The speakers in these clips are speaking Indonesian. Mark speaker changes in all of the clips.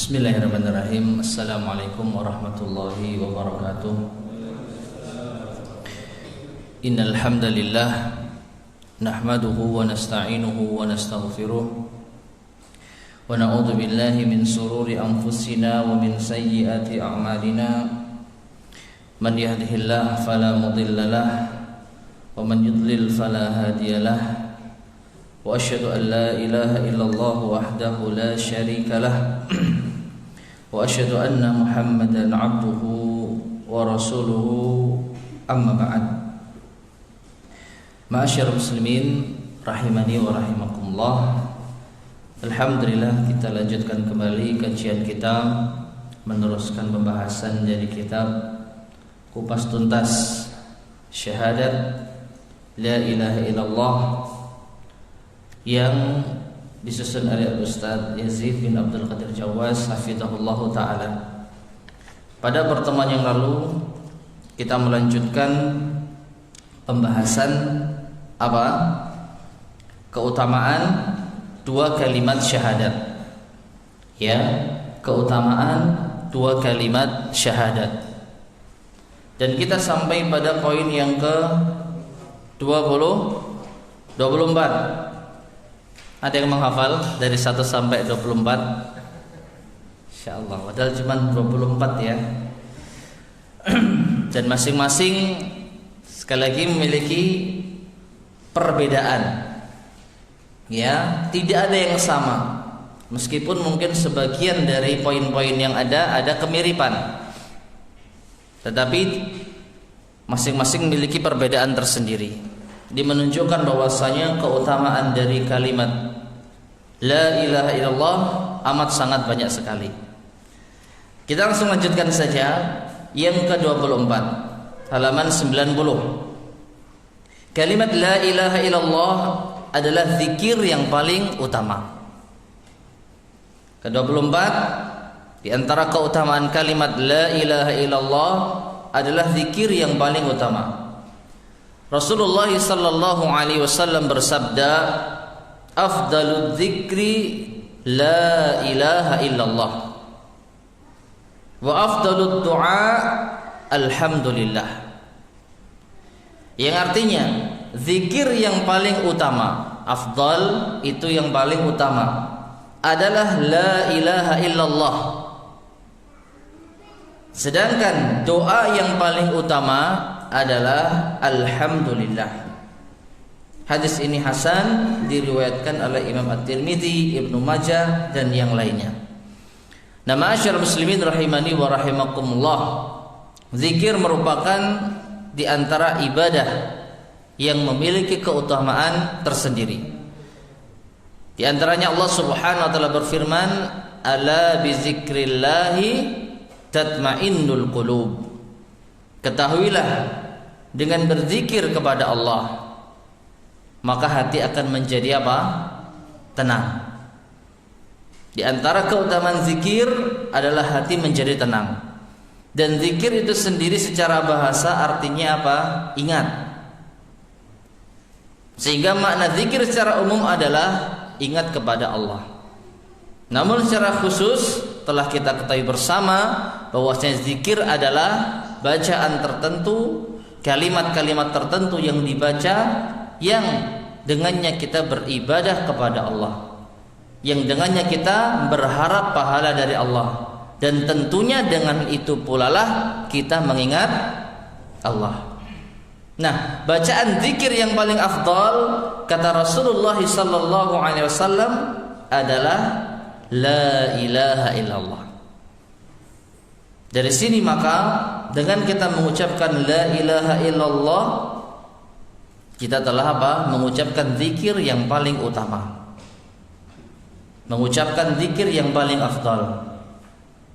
Speaker 1: Bismillahirrahmanirrahim. Assalamualaikum warahmatullahi wabarakatuh. Innal hamdalillah nahmaduhu wa nasta'inuhu wa nastaghfiruh wa na'udzu billahi min sururi anfusina wa min sayyiati a'malina. Man yahdihillahu fala mudilla lahu wa man yudlil fala hadiyalah. Wa asyhadu an la ilaha illallah wahdahu la syarika lah wa asyhadu anna Muhammadan abduhu wa rasuluhu, amma ba'd. Ma'asyiral muslimin rahimani wa rahimakumullah. Alhamdulillah, kita lanjutkan kembali kajian kita, meneruskan pembahasan dari kitab Kupas Tuntas Syahadat La ilaha illallah yang disusun oleh Ustaz Yazid bin Abdul Qadir Jawaz hafizahullah ta'ala. Pada pertemuan yang lalu kita melanjutkan pembahasan apa? Keutamaan dua kalimat syahadat. Ya, keutamaan dua kalimat syahadat. Dan kita sampai pada poin yang ke 24. Ada yang menghafal dari 1 sampai 24? Insyaallah, padahal cuma 24 ya. Dan masing-masing sekali lagi memiliki perbedaan. Ya, tidak ada yang sama. Meskipun mungkin sebagian dari poin-poin yang ada kemiripan. Tetapi masing-masing memiliki perbedaan tersendiri. Dia menunjukkan bahwasanya keutamaan dari kalimat La ilaha illallah amat sangat banyak sekali. Kita langsung lanjutkan saja yang ke-24, halaman 90. Kalimat La ilaha illallah adalah zikir yang paling utama. Ke-24, di antara keutamaan kalimat La ilaha illallah adalah zikir yang paling utama. Rasulullah sallallahu alaihi wasallam bersabda, afdalud dzikri la ilaha illallah wa afdalud du'a alhamdulillah. Yang artinya zikir yang paling utama, afdal itu yang paling utama, adalah la ilaha illallah. Sedangkan doa yang paling utama adalah alhamdulillah. Hadis ini hasan, diriwayatkan oleh Imam At-Tirmidzi, Ibnu Majah dan yang lainnya. Nah, ma'asyiral muslimin rahimani wa rahimakumullah, zikir merupakan di antara ibadah yang memiliki keutamaan tersendiri. Di antaranya Allah Subhanahu wa taala berfirman, ala bizikrillahi tatmainnul qulub. Ketahuilah, dengan berzikir kepada Allah maka hati akan menjadi apa? Tenang. Di antara keutamaan zikir adalah hati menjadi tenang. Dan zikir itu sendiri secara bahasa artinya apa? Ingat. Sehingga makna zikir secara umum adalah ingat kepada Allah. Namun secara khusus telah kita ketahui bersama bahwasanya zikir adalah bacaan tertentu, kalimat-kalimat tertentu yang dibaca, yang dengannya kita beribadah kepada Allah, yang dengannya kita berharap pahala dari Allah, dan tentunya dengan itu pula lah kita mengingat Allah. Nah, bacaan zikir yang paling afdal kata Rasulullah sallallahu alaihi wasallam adalah la ilaha illallah. Dari sini maka dengan kita mengucapkan la ilaha illallah, kita telah apa? Mengucapkan zikir yang paling utama, mengucapkan zikir yang paling afdal.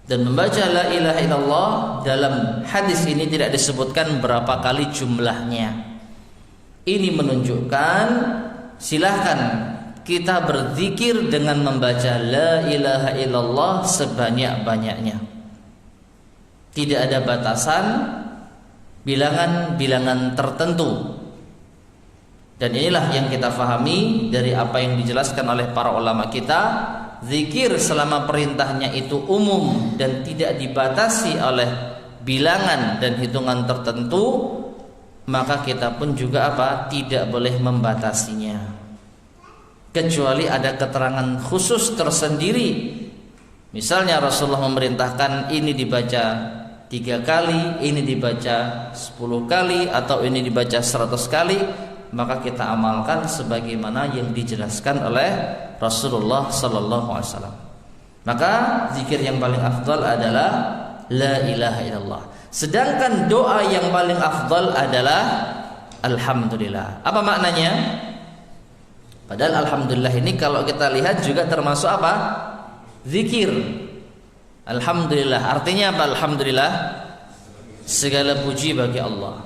Speaker 1: Dan membaca la ilaha illallah dalam hadis ini tidak disebutkan berapa kali jumlahnya. Ini menunjukkan silahkan kita berzikir dengan membaca la ilaha illallah sebanyak-banyaknya. Tidak ada batasan, bilangan-bilangan tertentu. Dan inilah yang kita fahami dari apa yang dijelaskan oleh para ulama kita zikir selama perintahnya itu umum dan tidak dibatasi oleh bilangan dan hitungan tertentu, maka kita pun juga tidak boleh membatasinya, kecuali ada keterangan khusus tersendiri. Misalnya Rasulullah memerintahkan ini dibaca 3 kali, ini dibaca 10 kali, atau ini dibaca 100 kali, maka kita amalkan sebagaimana yang dijelaskan oleh Rasulullah sallallahu alaihi wasallam. Maka zikir yang paling afdal adalah la ilaha illallah. Sedangkan doa yang paling afdal adalah alhamdulillah. Apa maknanya? Padahal alhamdulillah ini kalau kita lihat juga termasuk zikir. Alhamdulillah artinya apa? Alhamdulillah segala puji bagi Allah.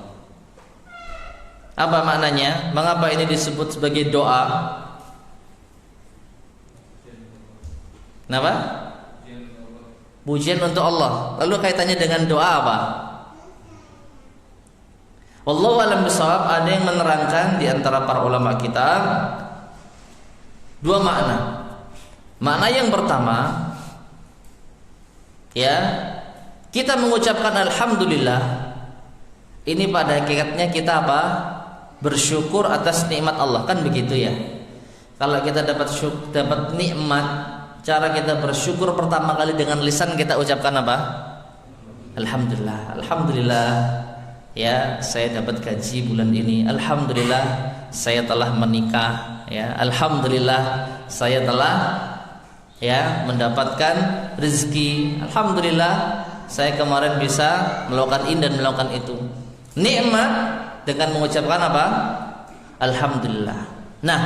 Speaker 1: Apa maknanya? Mengapa ini disebut sebagai doa? Kenapa? Pujian untuk Allah. Lalu kaitannya dengan doa apa? Wallahu a'lam bishawab. Ada yang menerangkan di antara para ulama kita 2 makna. Makna yang pertama, ya, kita mengucapkan alhamdulillah ini pada hakikatnya kita bersyukur atas nikmat Allah, kan begitu ya. Kalau kita dapat nikmat, cara kita bersyukur pertama kali dengan lisan kita ucapkan alhamdulillah. Alhamdulillah ya, saya dapat gaji bulan ini. Alhamdulillah saya telah menikah ya. Alhamdulillah saya telah mendapatkan rezeki. Alhamdulillah saya kemarin bisa melakukan ini dan melakukan itu. Nikmat dengan mengucapkan alhamdulillah. Nah,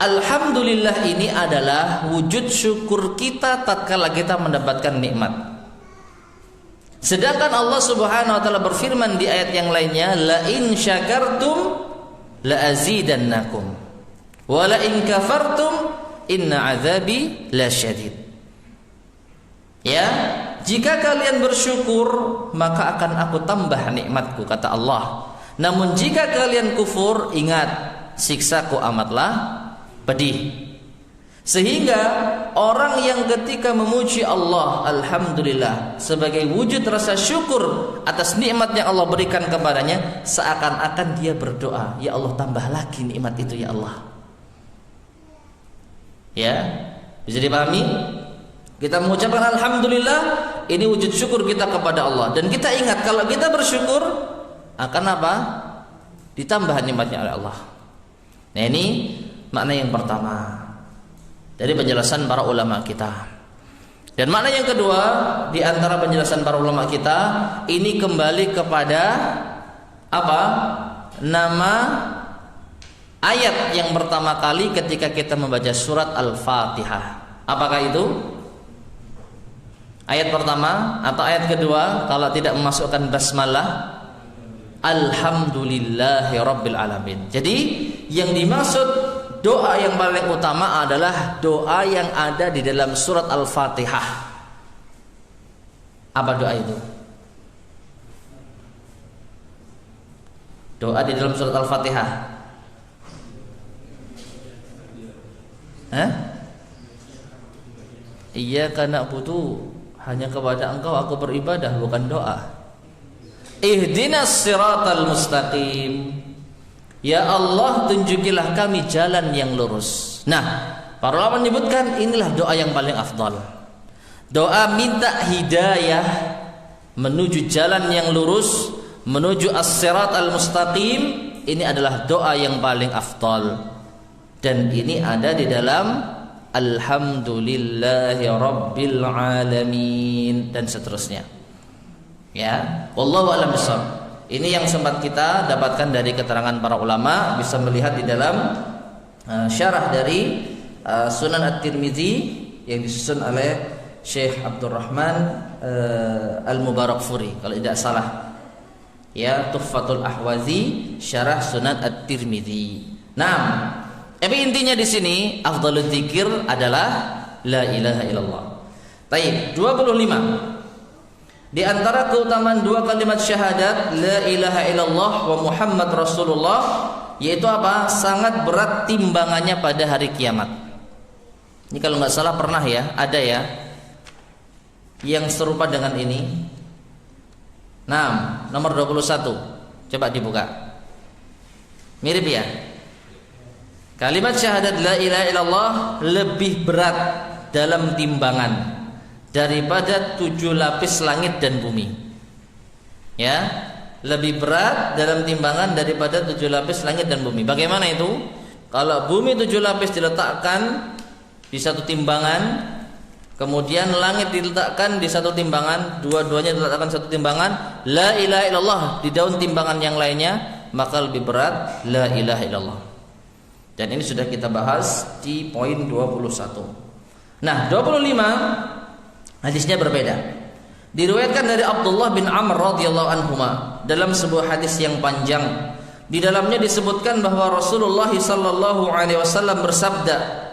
Speaker 1: alhamdulillah ini adalah wujud syukur kita tatkala kita mendapatkan nikmat. Sedangkan Allah Subhanahu wa taala berfirman di ayat yang lainnya, la in syakartum la azidannakum wa la in kafartum inna azabi lasyadid. Ya, jika kalian bersyukur maka akan aku tambah nikmatku, kata Allah. Namun jika kalian kufur, ingat siksaku amatlah pedih. Sehingga orang yang ketika memuji Allah alhamdulillah sebagai wujud rasa syukur atas nikmat yang Allah berikan kepadanya, seakan-akan dia berdoa, ya Allah tambah lagi nikmat itu ya Allah. Ya, bisa dipahami? Kita mengucapkan alhamdulillah, ini wujud syukur kita kepada Allah. Dan kita ingat kalau kita bersyukur akan ditambah nikmatnya oleh Allah. Nah, ini makna yang pertama dari penjelasan para ulama kita. Dan makna yang kedua di antara penjelasan para ulama kita, ini kembali kepada nama ayat yang pertama kali ketika kita membaca surat Al-Fatihah. Apakah itu? Ayat pertama atau ayat kedua kalau tidak memasukkan basmalah? Alhamdulillahi Rabbil Alamin. Jadi yang dimaksud doa yang paling utama adalah doa yang ada di dalam surat Al-Fatihah. Apa doa itu? Doa di dalam surat Al-Fatihah. Iyyaka na'budu, hanya kepada Engkau aku beribadah, bukan doa. Ihdinas siratal mustaqim, ya Allah tunjukilah kami jalan yang lurus. Nah, para ulama menyebutkan inilah doa yang paling afdal. Doa minta hidayah menuju jalan yang lurus, menuju as-siratal mustaqim, ini adalah doa yang paling afdal. Dan ini ada di dalam alhamdulillahi rabbil alamin dan seterusnya. Ya, wallahu a'lam bishawab. Ini yang sempat kita dapatkan dari keterangan para ulama, bisa melihat di dalam syarah dari Sunan At-Tirmizi yang disusun oleh Syekh Abdurrahman Al-Mubarakfuri kalau tidak salah. Ya, Tuhfatul Ahwazi syarah Sunan At-Tirmizi. Nah, tapi intinya di sini afdhalul dzikir adalah la ilaha illallah. Baik, 25. Di antara keutamaan 2 kalimat syahadat la ilaha illallah wa Muhammad Rasulullah, yaitu Sangat berat timbangannya pada hari kiamat. Ini kalau nggak salah pernah ya, ada ya yang serupa dengan ini. Nah, nomor 21. Coba dibuka. Mirip ya? Kalimat syahadat la ilaha illallah lebih berat dalam timbangan daripada 7 lapis langit dan bumi. Ya, lebih berat dalam timbangan daripada 7 lapis langit dan bumi. Bagaimana itu? Kalau bumi 7 lapis diletakkan di satu timbangan, kemudian langit diletakkan di satu timbangan, dua-duanya diletakkan satu timbangan, la ilaha illallah di daun timbangan yang lainnya, maka lebih berat la ilaha illallah. Dan ini sudah kita bahas di poin 21. Nah, 25 hadisnya berbeda. Diriwayatkan dari Abdullah bin Amr radhiyallahu anhuma dalam sebuah hadis yang panjang. Di dalamnya disebutkan bahwa Rasulullah sallallahu alaihi wasallam bersabda,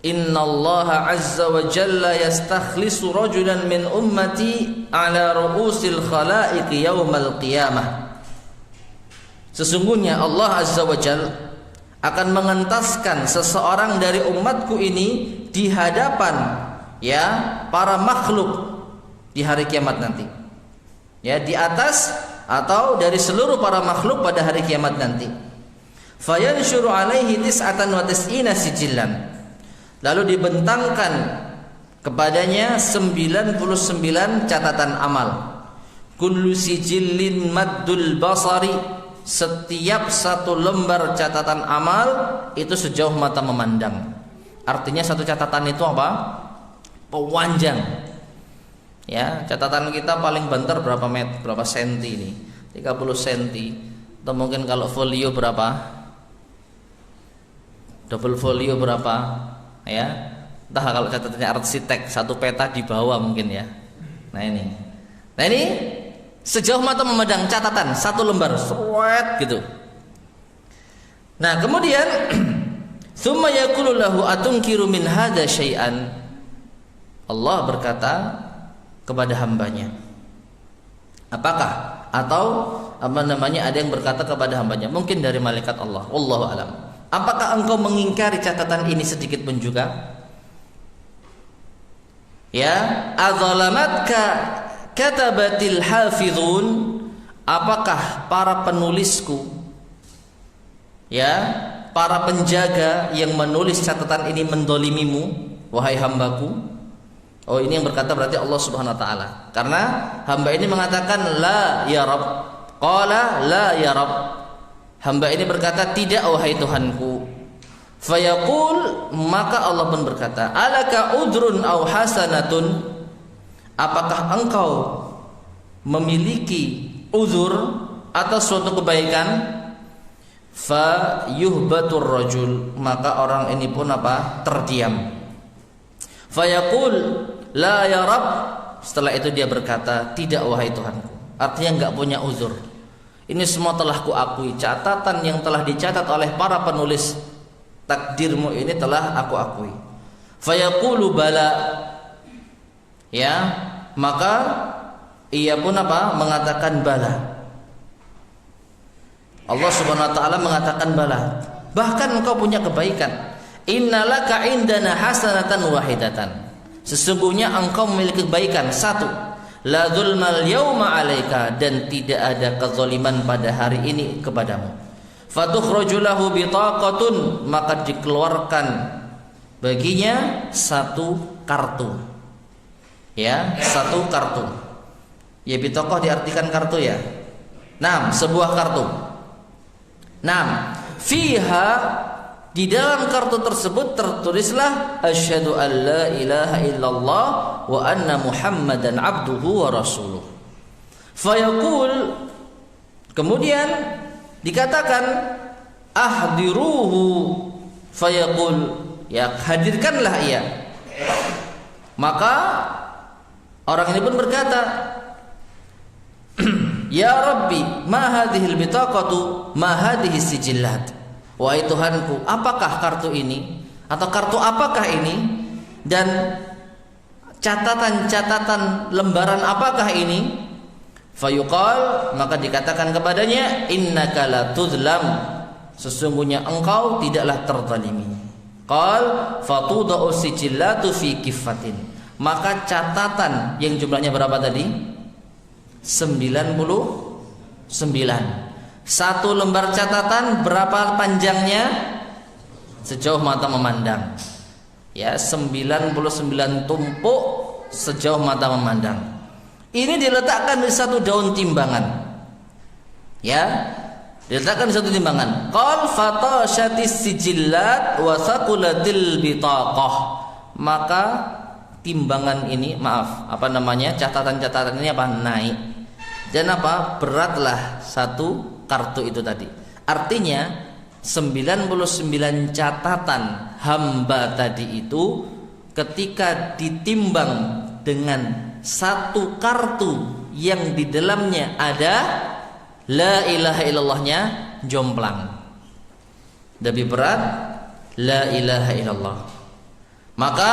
Speaker 1: Innallaha azza wa jalla yastakhlisu rajulan min ummati ala ru'usil khalaiqi yaumal qiyamah. Sesungguhnya Allah azza wa jalla akan mengentaskan seseorang dari umatku ini di hadapan ya para makhluk di hari kiamat nanti. Ya, di atas atau dari seluruh para makhluk pada hari kiamat nanti. Fayanshuru alaihi tis'atan wa tis'ina sijillan. Lalu dibentangkan kepadanya 99 catatan amal. Kullu sijillin maddul basari. Setiap satu lembar catatan amal itu sejauh mata memandang. Artinya satu catatan itu apa? Pewanjang. Ya, catatan kita paling banter berapa senti ini? 30 senti. Atau mungkin kalau folio berapa? Double folio berapa? Ya, entah kalau catatannya arsitek 1 peta di bawah mungkin ya. Nah ini sejauh mata memandang catatan 1 lembar, sweat gitu. Nah kemudian, thumma yaqulu lahu atunkiru min hadza syai'an. Allah berkata kepada hambanya, apakah atau ada yang berkata kepada hambanya, mungkin dari malaikat Allah, wallahu alam. Apakah engkau mengingkari catatan ini sedikit pun juga? Ya, adzalamatka katabatil hafizun, apakah para penulisku, ya, para penjaga yang menulis catatan ini mendolimimu, wahai hambaku? Oh, ini yang berkata berarti Allah Subhanahu wa taala. Karena hamba ini mengatakan la ya Rabb. Qala la ya Rabb. Hamba ini berkata, tidak wahai Tuhanku. Fayaqul, maka Allah pun berkata, alaka udrun aw hasanatun, apakah engkau memiliki uzur atau suatu kebaikan? Fa yuhbatur rajul, maka orang ini pun apa? Terdiam. Fayaqul la ya Rabb, setelah itu dia berkata, tidak wahai Tuhanku. Artinya enggak punya uzur. Ini semua telah kuakui, catatan yang telah dicatat oleh para penulis takdirmu ini telah aku akui. Fayaqulu bala, ya, maka ia pun apa? Mengatakan bala. Allah Subhanahu wa taala mengatakan bala. Bahkan engkau punya kebaikan. Innalaka indana hasanatan wahidatan. Sesungguhnya engkau memiliki kebaikan 1. La dzulmal yauma 'alaika, dan tidak ada kezaliman pada hari ini kepadamu. Fatukhraju lahu bitaqatun, maka dikeluarkan baginya 1 kartu. Ya, 1 kartu. Ya, bitaqah diartikan kartu ya. 6, sebuah kartu. 6. Fiha, di dalam kartu tersebut tertulislah asyhadu an la ilaha illallah wa anna muhammadan abduhu wa rasuluh. Fayaqul, kemudian dikatakan ahdiruhu, fayaqul, ya, hadirkanlah ia. Maka orang ini pun berkata, ya Rabbi, ma hadhil bitaqatu, ma hadhihi sijillat. Wahai Tuhanku, apakah kartu ini? Atau kartu apakah ini? Dan catatan-catatan lembaran apakah ini? Fayuqal, maka dikatakan kepadanya, innaka la tuzlam, sesungguhnya engkau tidaklah terzalimi. Qal fatudau sijillatu fi kiffatin. Maka catatan yang jumlahnya berapa tadi? 99. Satu lembar catatan berapa panjangnya? Sejauh mata memandang. Ya, 99 tumpuk sejauh mata memandang. Ini diletakkan di satu daun timbangan. Ya, diletakkan di satu timbangan. Qal fatashatis sijillat wa thaqulatil bitaqah. Maka timbangan ini, catatan-catatan ini naik. Dan beratlah satu kartu itu tadi. Artinya 99 catatan hamba tadi itu ketika ditimbang dengan satu kartu yang di dalamnya ada la ilaha illallahnya, jomplang. Lebih berat la ilaha illallah. Maka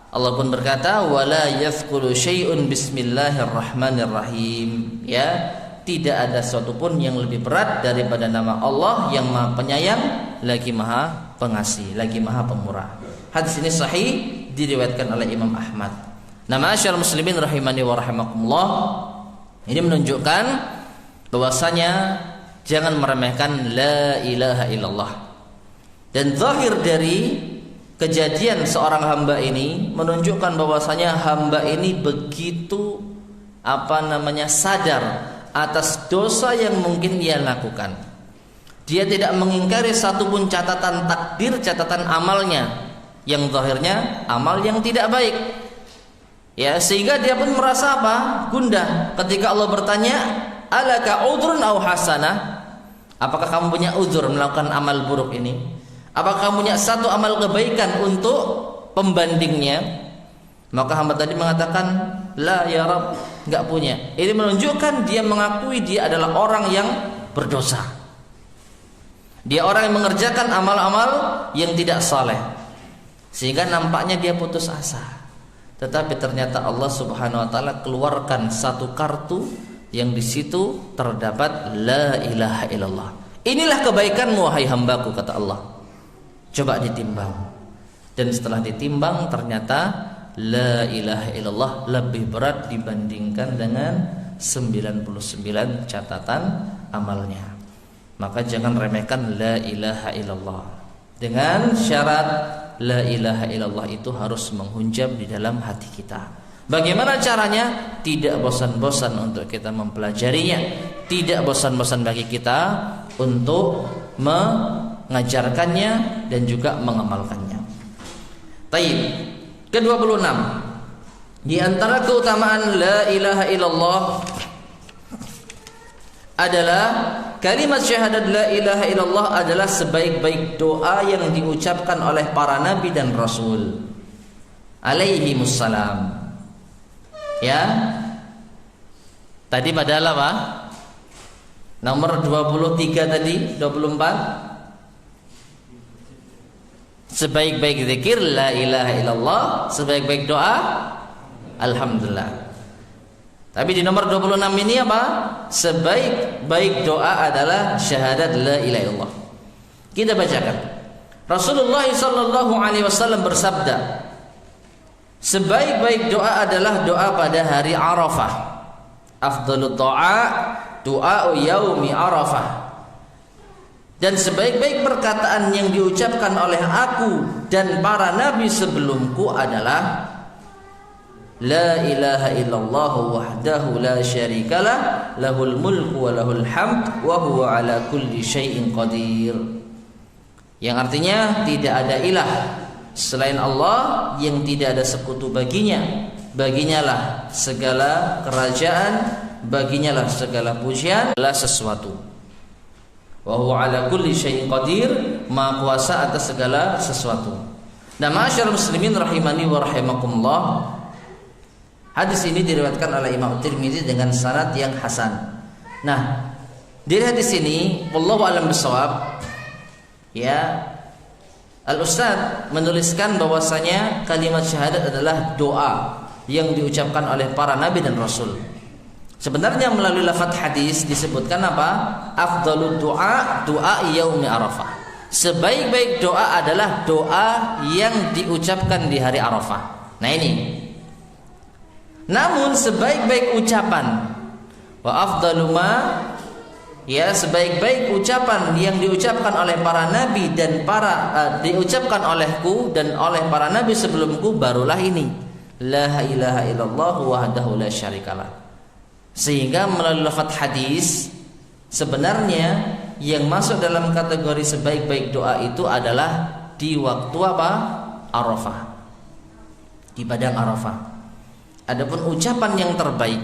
Speaker 1: Allah pun berkata wala yafqulu syai'un bismillahirrahmanirrahim. Ya, tidak ada sesuatu pun yang lebih berat daripada nama Allah yang Maha Penyayang lagi Maha Pengasih, lagi Maha Pemurah. Hadis ini sahih, diriwayatkan oleh Imam Ahmad. Nah, ma'asyiral muslimin rahimani wa rahimakumullah, ini menunjukkan bahwasanya jangan meremehkan la ilaha illallah. Dan zahir dari kejadian seorang hamba ini menunjukkan bahwasanya hamba ini begitu sadar atas dosa yang mungkin ia lakukan. Dia tidak mengingkari satupun catatan takdir, catatan amalnya yang zahirnya amal yang tidak baik. Ya, sehingga dia pun merasa gundah ketika Allah bertanya, alaka udrun aw hasanah? Apakah kamu punya uzur melakukan amal buruk ini? Apakah kamu punya satu amal kebaikan untuk pembandingnya? Maka hamba tadi mengatakan, la ya Rabb, enggak punya. Ini menunjukkan dia mengakui dia adalah orang yang berdosa. Dia orang yang mengerjakan amal-amal yang tidak saleh. Sehingga nampaknya dia putus asa. Tetapi ternyata Allah Subhanahu wa taala keluarkan satu kartu yang di situ terdapat la ilaha illallah. Inilah kebaikanmu wahai hambaku, kata Allah. Coba ditimbang. Dan setelah ditimbang ternyata la ilaha illallah lebih berat dibandingkan dengan 99 catatan amalnya. Maka jangan remehkan la ilaha illallah. Dengan syarat la ilaha illallah itu harus menghunjam di dalam hati kita. Bagaimana caranya? Tidak bosan-bosan untuk kita mempelajarinya. Tidak bosan-bosan bagi kita untuk mengajarkannya dan juga mengamalkannya. Taib. Ke-26. Di antara keutamaan la ilaha illallah adalah kalimat syahadat la ilaha illallah adalah sebaik-baik doa yang diucapkan oleh para nabi dan rasul alaihimussalam. Ya. Tadi padahal apa? Nomor 23 tadi, 24. Sebaik-baik zikir la ilaha illallah, sebaik-baik doa alhamdulillah. Tapi di nomor 26 ini apa? Sebaik-baik doa adalah syahadat la ilaha illallah. Kita bacakan. Rasulullah sallallahu alaihi wasallam bersabda, sebaik-baik doa adalah doa pada hari Arafah. Afdhalut doa yaumi Arafah. Dan sebaik-baik perkataan yang diucapkan oleh aku dan para nabi sebelumku adalah la ilaha illallah wahdahu la syarikalah lahul mulku wa lahul hamd wa huwa ala kulli syai'in qadir. Yang artinya tidak ada ilah selain Allah yang tidak ada sekutu baginya. Baginya lah segala kerajaan, baginya lah segala pujian, lah sesuatu. Wa huwa ala kulli syai'in qadir, maha kuasa atas segala sesuatu. Nah, ma'asyiral muslimin rahimani wa rahimakumullah, hadis ini diriwayatkan oleh Imam Tirmidzi dengan sanad yang hasan. Nah, dari hadis ini wallahu a'lam bishawab, ya, Al-Ustaz menuliskan bahwasanya kalimat syahadat adalah doa yang diucapkan oleh para nabi dan rasul. Sebenarnya melalui lafaz hadis disebutkan apa? Afdhalud doa yaumi Arafah. sebaik-baik doa adalah doa yang diucapkan di hari Arafah. Nah ini. Namun sebaik-baik ucapan wa afdalu ma, ya, sebaik-baik ucapan yang diucapkan oleh para nabi dan diucapkan olehku dan oleh para nabi sebelumku barulah ini, la ilaha illallah wahdahu la syarikalah. Sehingga melalui lafaz hadis sebenarnya yang masuk dalam kategori sebaik-baik doa itu adalah di waktu apa? Arafah, di padang Arafah. Adapun ucapan yang terbaik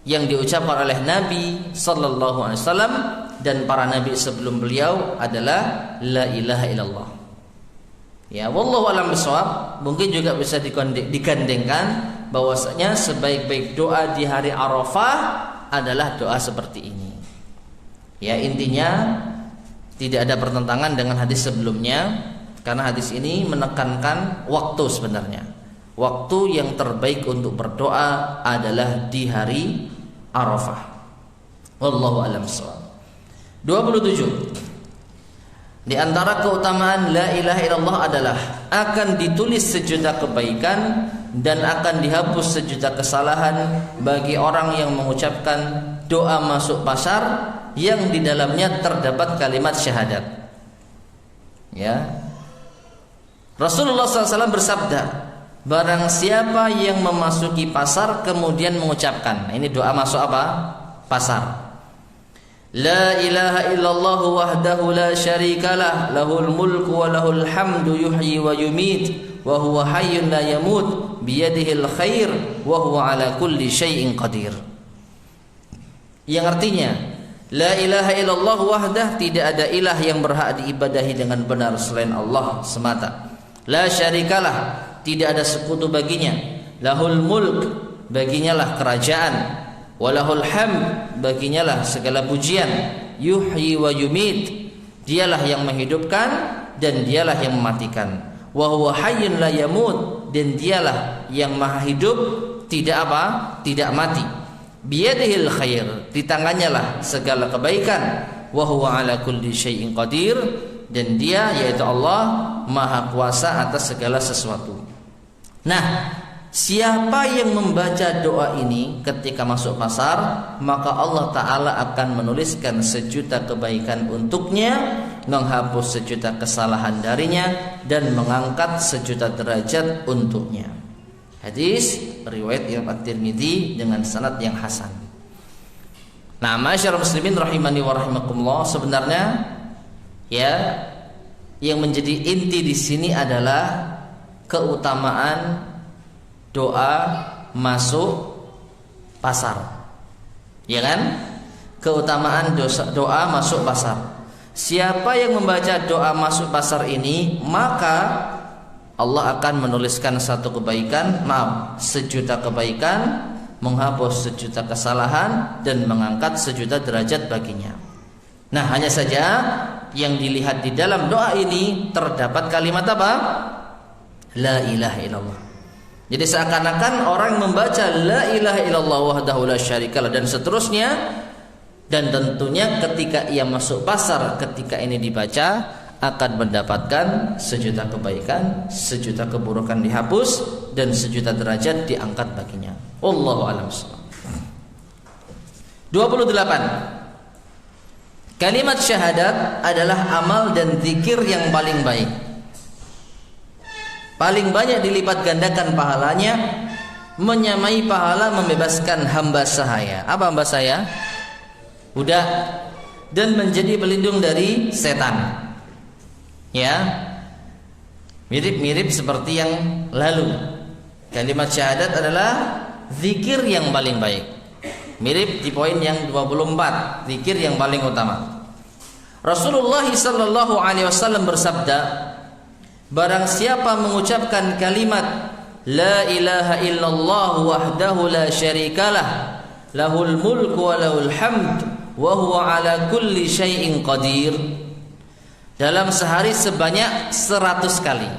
Speaker 1: yang diucapkan oleh Nabi sallallahu alaihi wasallam dan para nabi sebelum beliau adalah la ilaha illallah. Ya, wallahu alam bisawab. Mungkin juga bisa digandengkan bahwasanya sebaik-baik doa di hari Arafah adalah doa seperti ini. Ya, intinya tidak ada pertentangan dengan hadis sebelumnya karena hadis ini menekankan waktu sebenarnya. Waktu yang terbaik untuk berdoa adalah di hari Arafah. Wallahu a'lam bishawab. 27. Di antara keutamaan la ilaha illallah adalah akan ditulis sejuta kebaikan dan akan dihapus sejuta kesalahan bagi orang yang mengucapkan doa masuk pasar yang di dalamnya terdapat kalimat syahadat. Ya. Rasulullah SAW bersabda, barang siapa yang memasuki pasar kemudian mengucapkan, ini doa masuk apa? Pasar. La ilaha illallah wahdahu la syarikalah, lahul mulku wa lahul hamdu yuhyi wa yumit, wa huwa hayyun la yamut, biyadihil khair, wa huwa ala kulli syai'in qadir. Yang artinya, la ilaha illallah wahdah, tidak ada ilah yang berhak diibadahi dengan benar selain Allah semata. La syarikalah, tidak ada sekutu baginya. Lahul mulk, baginya lah kerajaan. Walahul hamd, baginya lah segala pujian. Yuhyi wa yumit, dialah yang menghidupkan dan dialah yang mematikan. Wa huwa hayyun la yamut, dan dialah yang maha hidup, tidak apa? Tidak mati. Biyadihil khair, di tangannya lah segala kebaikan. Wa huwa ala kulli syai'in qadir, dan dia yaitu Allah maha kuasa atas segala sesuatu. Nah, siapa yang membaca doa ini ketika masuk pasar, maka Allah Ta'ala akan menuliskan sejuta kebaikan untuknya, menghapus sejuta kesalahan darinya, dan mengangkat sejuta derajat untuknya. Hadis riwayat Imam At-Tirmidzi dengan sanad yang hasan. Nah, masyarakat muslimin rahimani wa rahimakumullah, sebenarnya ya yang menjadi inti di sini adalah keutamaan doa masuk pasar, ya kan? Keutamaan doa masuk pasar. Siapa yang membaca doa masuk pasar ini, maka Allah akan menuliskan satu kebaikan, sejuta kebaikan, menghapus sejuta kesalahan, dan mengangkat sejuta derajat baginya. Nah, hanya saja yang dilihat di dalam doa ini terdapat kalimat apa? La ilaha illallah. Jadi seakan-akan orang membaca la ilaha illallah wahdahu la syarikalah dan seterusnya, dan tentunya ketika ia masuk pasar, ketika ini dibaca akan mendapatkan sejuta kebaikan, sejuta keburukan dihapus, dan sejuta derajat diangkat baginya. Wallahu a'lam bishawab. 28. Kalimat syahadat adalah amal dan zikir yang paling baik. Paling banyak dilipat gandakan pahalanya, menyamai pahala membebaskan hamba sahaya. Apa hamba saya? Budak, dan menjadi pelindung dari setan. Ya, mirip-mirip seperti yang lalu. Kalimat syahadat adalah zikir yang paling baik. Mirip di poin yang 24, zikir yang paling utama. Rasulullah sallallahu alaihi wasallam bersabda, barang siapa mengucapkan kalimat la ilaha illallah wahdahu la syarikalah, lahul mulku wa lahul hamd, wa huwa ala kulli syai'in qadir, dalam sehari sebanyak 100 kali.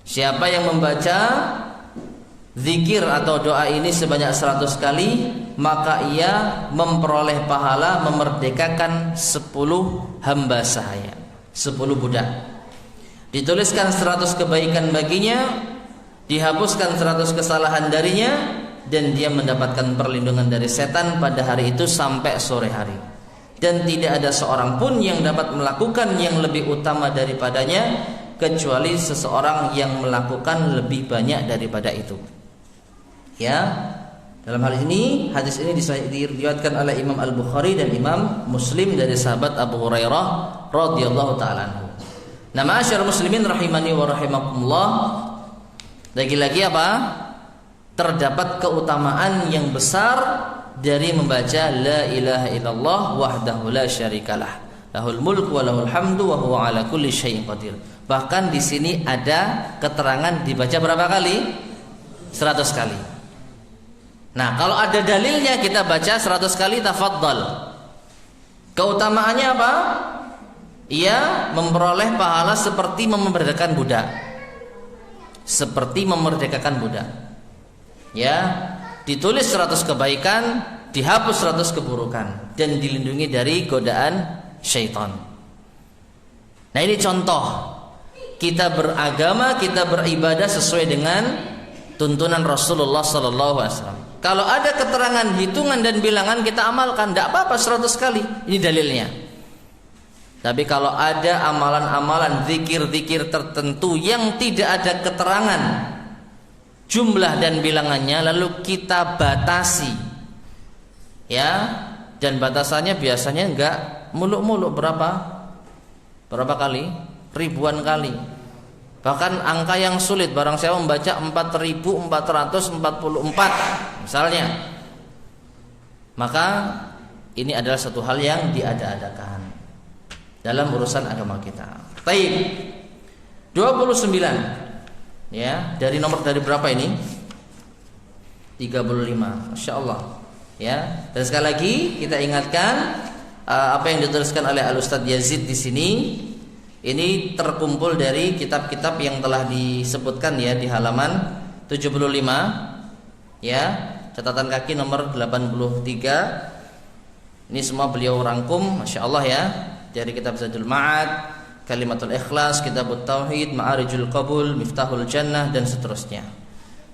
Speaker 1: Siapa yang membaca zikir atau doa ini sebanyak 100 kali, maka ia memperoleh pahala memerdekakan 10 hamba sahaya, 10 budak. Dituliskan 100 kebaikan baginya, dihapuskan 100 kesalahan darinya, dan dia mendapatkan perlindungan dari setan pada hari itu sampai sore hari. Dan tidak ada seorang pun yang dapat melakukan yang lebih utama daripadanya, kecuali seseorang yang melakukan lebih banyak daripada itu. Ya, dalam hal ini hadis ini diriwayatkan oleh Imam Al-Bukhari dan Imam Muslim dari sahabat Abu Hurairah radhiyallahu taala anhu. Nah, ma'asyiral muslimin rahimani wa rahimakumullah, lagi-lagi apa? Terdapat keutamaan yang besar dari membaca la ilaha illallah wahdahu la syarikalah, lahul mulku wa lahul hamdu wa huwa ala kulli syai'in qadir. Bahkan di sini ada keterangan dibaca berapa kali? 100 kali. Nah, kalau ada dalilnya kita baca 100 kali, tafadhal. Keutamaannya apa? Ia memperoleh pahala seperti memerdekakan budak. Seperti memerdekakan budak. Ya, ditulis 100 kebaikan, dihapus 100 keburukan, dan dilindungi dari godaan syaitan. Nah, ini contoh kita beragama, kita beribadah sesuai dengan tuntunan Rasulullah SAW. Kalau ada keterangan, hitungan dan bilangan, kita amalkan, tidak apa-apa 100 kali. Ini dalilnya. Tapi kalau ada amalan-amalan zikir-zikir tertentu yang tidak ada keterangan jumlah dan bilangannya, lalu kita batasi, ya, dan batasannya biasanya enggak muluk-muluk. Berapa kali? Ribuan kali. Bahkan angka yang sulit, barang saya membaca 4.444 misalnya, maka ini adalah satu hal yang diada-adakan dalam urusan agama kita. Taib 29, ya, dari nomor dari berapa ini? 35, Masya Allah, ya. Dan sekali lagi kita ingatkan apa yang dituliskan oleh Al-Ustadz Yazid di sini. Ini terkumpul dari kitab-kitab yang telah disebutkan, ya, di halaman 75, ya, catatan kaki nomor 83. Ini semua beliau rangkum, Masya Allah, ya, dari kitab Zadul Ma'ad, Kalimatul Ikhlas, Kitabut Tauhid, Ma'arijul Qabul, Miftahul Jannah, dan seterusnya.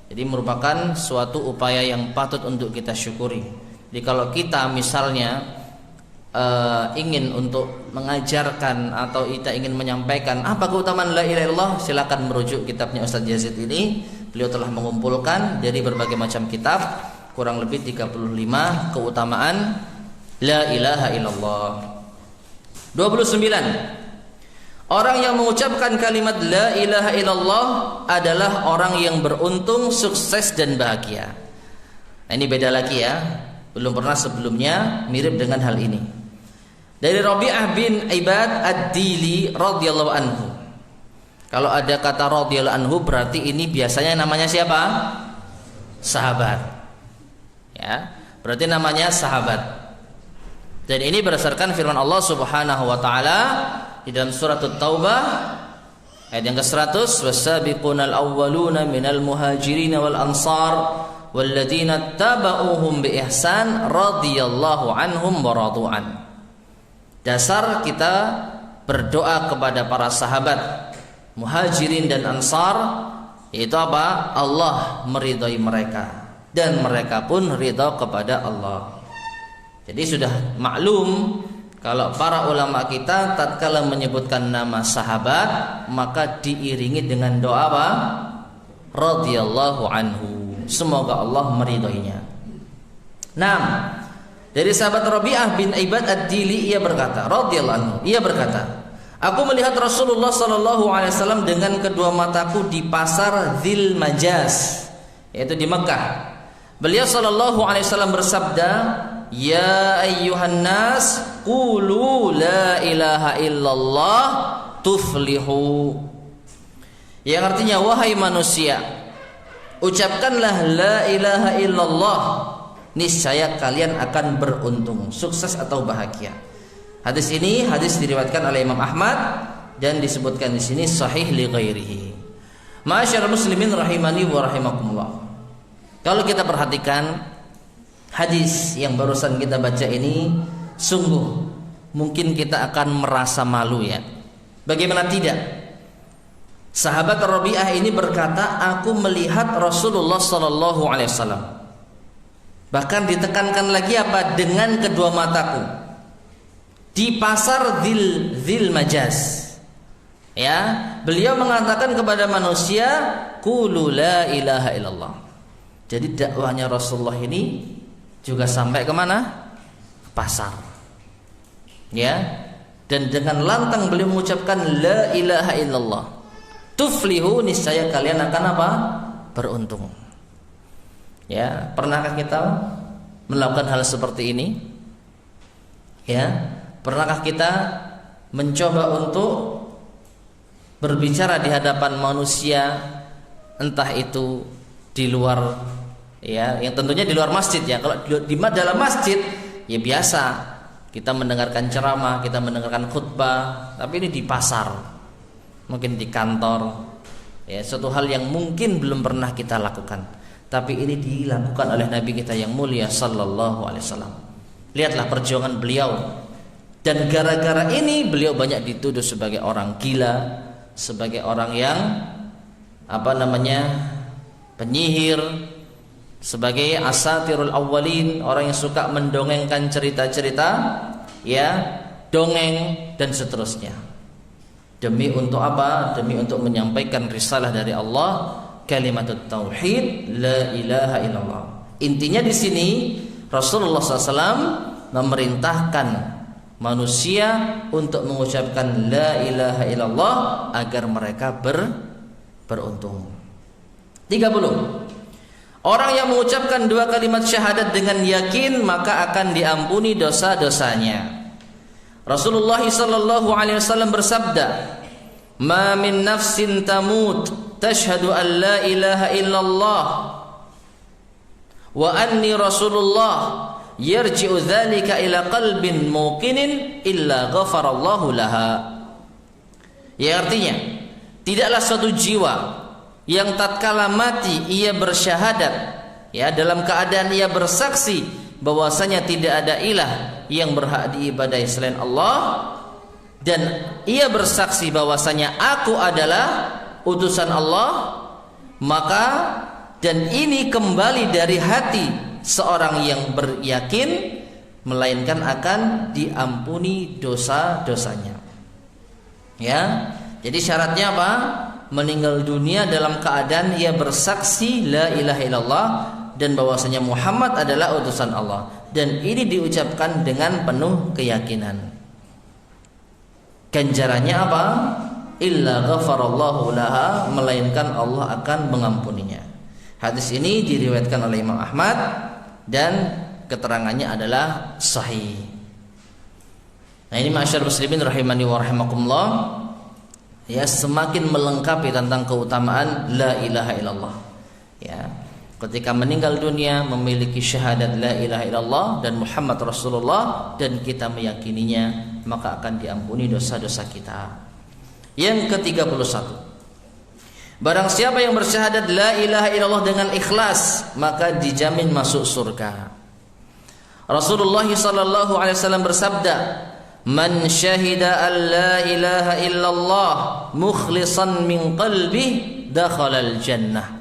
Speaker 1: Jadi merupakan suatu upaya yang patut untuk kita syukuri. Jadi kalau kita misalnya ingin untuk mengajarkan atau kita ingin menyampaikan apa keutamaan la ilaha illallah, silakan merujuk kitabnya Ustadz Yazid ini. Beliau telah mengumpulkan dari berbagai macam kitab, kurang lebih 35 keutamaan la ilaha illallah. 29. Orang yang mengucapkan kalimat la ilaha illallah adalah orang yang beruntung, sukses, dan bahagia. Nah, ini beda lagi, ya. Belum pernah sebelumnya mirip dengan hal ini. Dari Rabi'ah bin Ibad Ad-Dili radhiyallahu anhu. Kalau ada kata radhiyallahu anhu, berarti ini biasanya namanya siapa? Sahabat. Ya, berarti namanya sahabat. Dan ini berdasarkan firman Allah Subhanahu wa taala di dalam surat At-Taubah ayat yang ke-100, wasabiqunal awwaluna minal muhajirin wal ansar walladzina tabauhum bi ihsan radhiyallahu anhum wa radu'an. Dasar kita berdoa kepada para sahabat muhajirin dan ansar, yaitu apa? Allah meridhai mereka dan mereka pun ridha kepada Allah. Jadi sudah maklum kalau para ulama kita tatkala menyebutkan nama sahabat, maka diiringi dengan doa apa? Radhiyallahu anhu, semoga Allah meridhoinya. 6. Dari sahabat Rabi'ah bin Ibad Ad-Dili, ia berkata, radhiyallahu anhu, ia berkata, aku melihat Rasulullah sallallahu alaihi wasallam dengan kedua mataku di pasar Dzil Majaz, yaitu di Mekah. Beliau sallallahu alaihi wasallam bersabda, ya ayyuhan nas qulu la ilaha illallah tuflihu. Yang artinya, wahai manusia, ucapkanlah la ilaha illallah, niscaya kalian akan beruntung, sukses atau bahagia. Hadis ini diriwayatkan oleh Imam Ahmad dan disebutkan di sini sahih li ghairihi. Ma'asyiral muslimin rahimani wa rahimakumullah. Kalau kita perhatikan hadis yang barusan kita baca ini, sungguh mungkin kita akan merasa malu ya. Bagaimana tidak? Sahabat Rabi'ah ini berkata, aku melihat Rasulullah sallallahu alaihi wasallam. Bahkan ditekankan lagi apa? Dengan kedua mataku. Di pasar Dzil Majaz. Ya, beliau mengatakan kepada manusia, qulu la ilaha illallah. Jadi dakwahnya Rasulullah ini juga sampai kemana? Pasar. Ya, dan dengan lantang beliau mengucapkan la ilaha illallah. Tuflihu, niscaya kalian akan apa? Beruntung. Ya, pernahkah kita melakukan hal seperti ini? Ya, pernahkah kita mencoba untuk berbicara di hadapan manusia, entah itu di luar, ya, yang tentunya di luar masjid ya. Kalau di dalam masjid ya biasa, kita mendengarkan ceramah, kita mendengarkan khutbah. Tapi ini di pasar, mungkin di kantor, ya, suatu hal yang mungkin belum pernah kita lakukan, tapi ini dilakukan oleh Nabi kita yang mulia sallallahu alaihi wasallam. Lihatlah perjuangan beliau, dan gara-gara ini beliau banyak dituduh sebagai orang gila, sebagai orang yang penyihir, sebagai asatirul awwalin, orang yang suka mendongengkan cerita-cerita, ya, dongeng dan seterusnya. Demi untuk apa? Demi untuk menyampaikan risalah dari Allah, kalimatut tauhid, la ilaha illallah. Intinya di sini Rasulullah SAW memerintahkan manusia untuk mengucapkan la ilaha illallah agar mereka beruntung. 30. Orang yang mengucapkan dua kalimat syahadat dengan yakin maka akan diampuni dosa-dosanya. Rasulullah sallallahu alaihi wasallam bersabda, "Ma min nafsin tamut tashhadu an la ilaha illallah wa anni Rasulullah yarji'u dzalika ila qalbin muqinin illa ghafarallahu laha." Ya, artinya tidaklah suatu jiwa yang tatkala mati ia bersyahadat, ya, dalam keadaan ia bersaksi bahwasanya tidak ada ilah yang berhak diibadahi selain Allah, dan ia bersaksi bahwasanya aku adalah utusan Allah, maka dan ini kembali dari hati seorang yang beryakin, melainkan akan diampuni dosa-dosanya. Ya, jadi syaratnya apa? Meninggal dunia dalam keadaan ia bersaksi la ilaha illallah dan bahwasanya Muhammad adalah utusan Allah, dan ini diucapkan dengan penuh keyakinan. Ganjarannya apa? Illa ghafarallahu laha, melainkan Allah akan mengampuninya. Hadis ini diriwayatkan oleh Imam Ahmad dan keterangannya adalah sahih. Nah, ini ma'asyar muslimin rahimani wa rahimakumullah, ya, semakin melengkapi tentang keutamaan la ilaha illallah. Ya, ketika meninggal dunia memiliki syahadat la ilaha illallah dan Muhammad Rasulullah, dan kita meyakininya, maka akan diampuni dosa-dosa kita. Yang ke-31, barang siapa yang bersyahadat la ilaha illallah dengan ikhlas, maka dijamin masuk surga. Rasulullah sallallahu alaihi wasallam bersabda, "Man syahida an la ilaha illallah mukhlishan min qalbihi dakhalal jannah."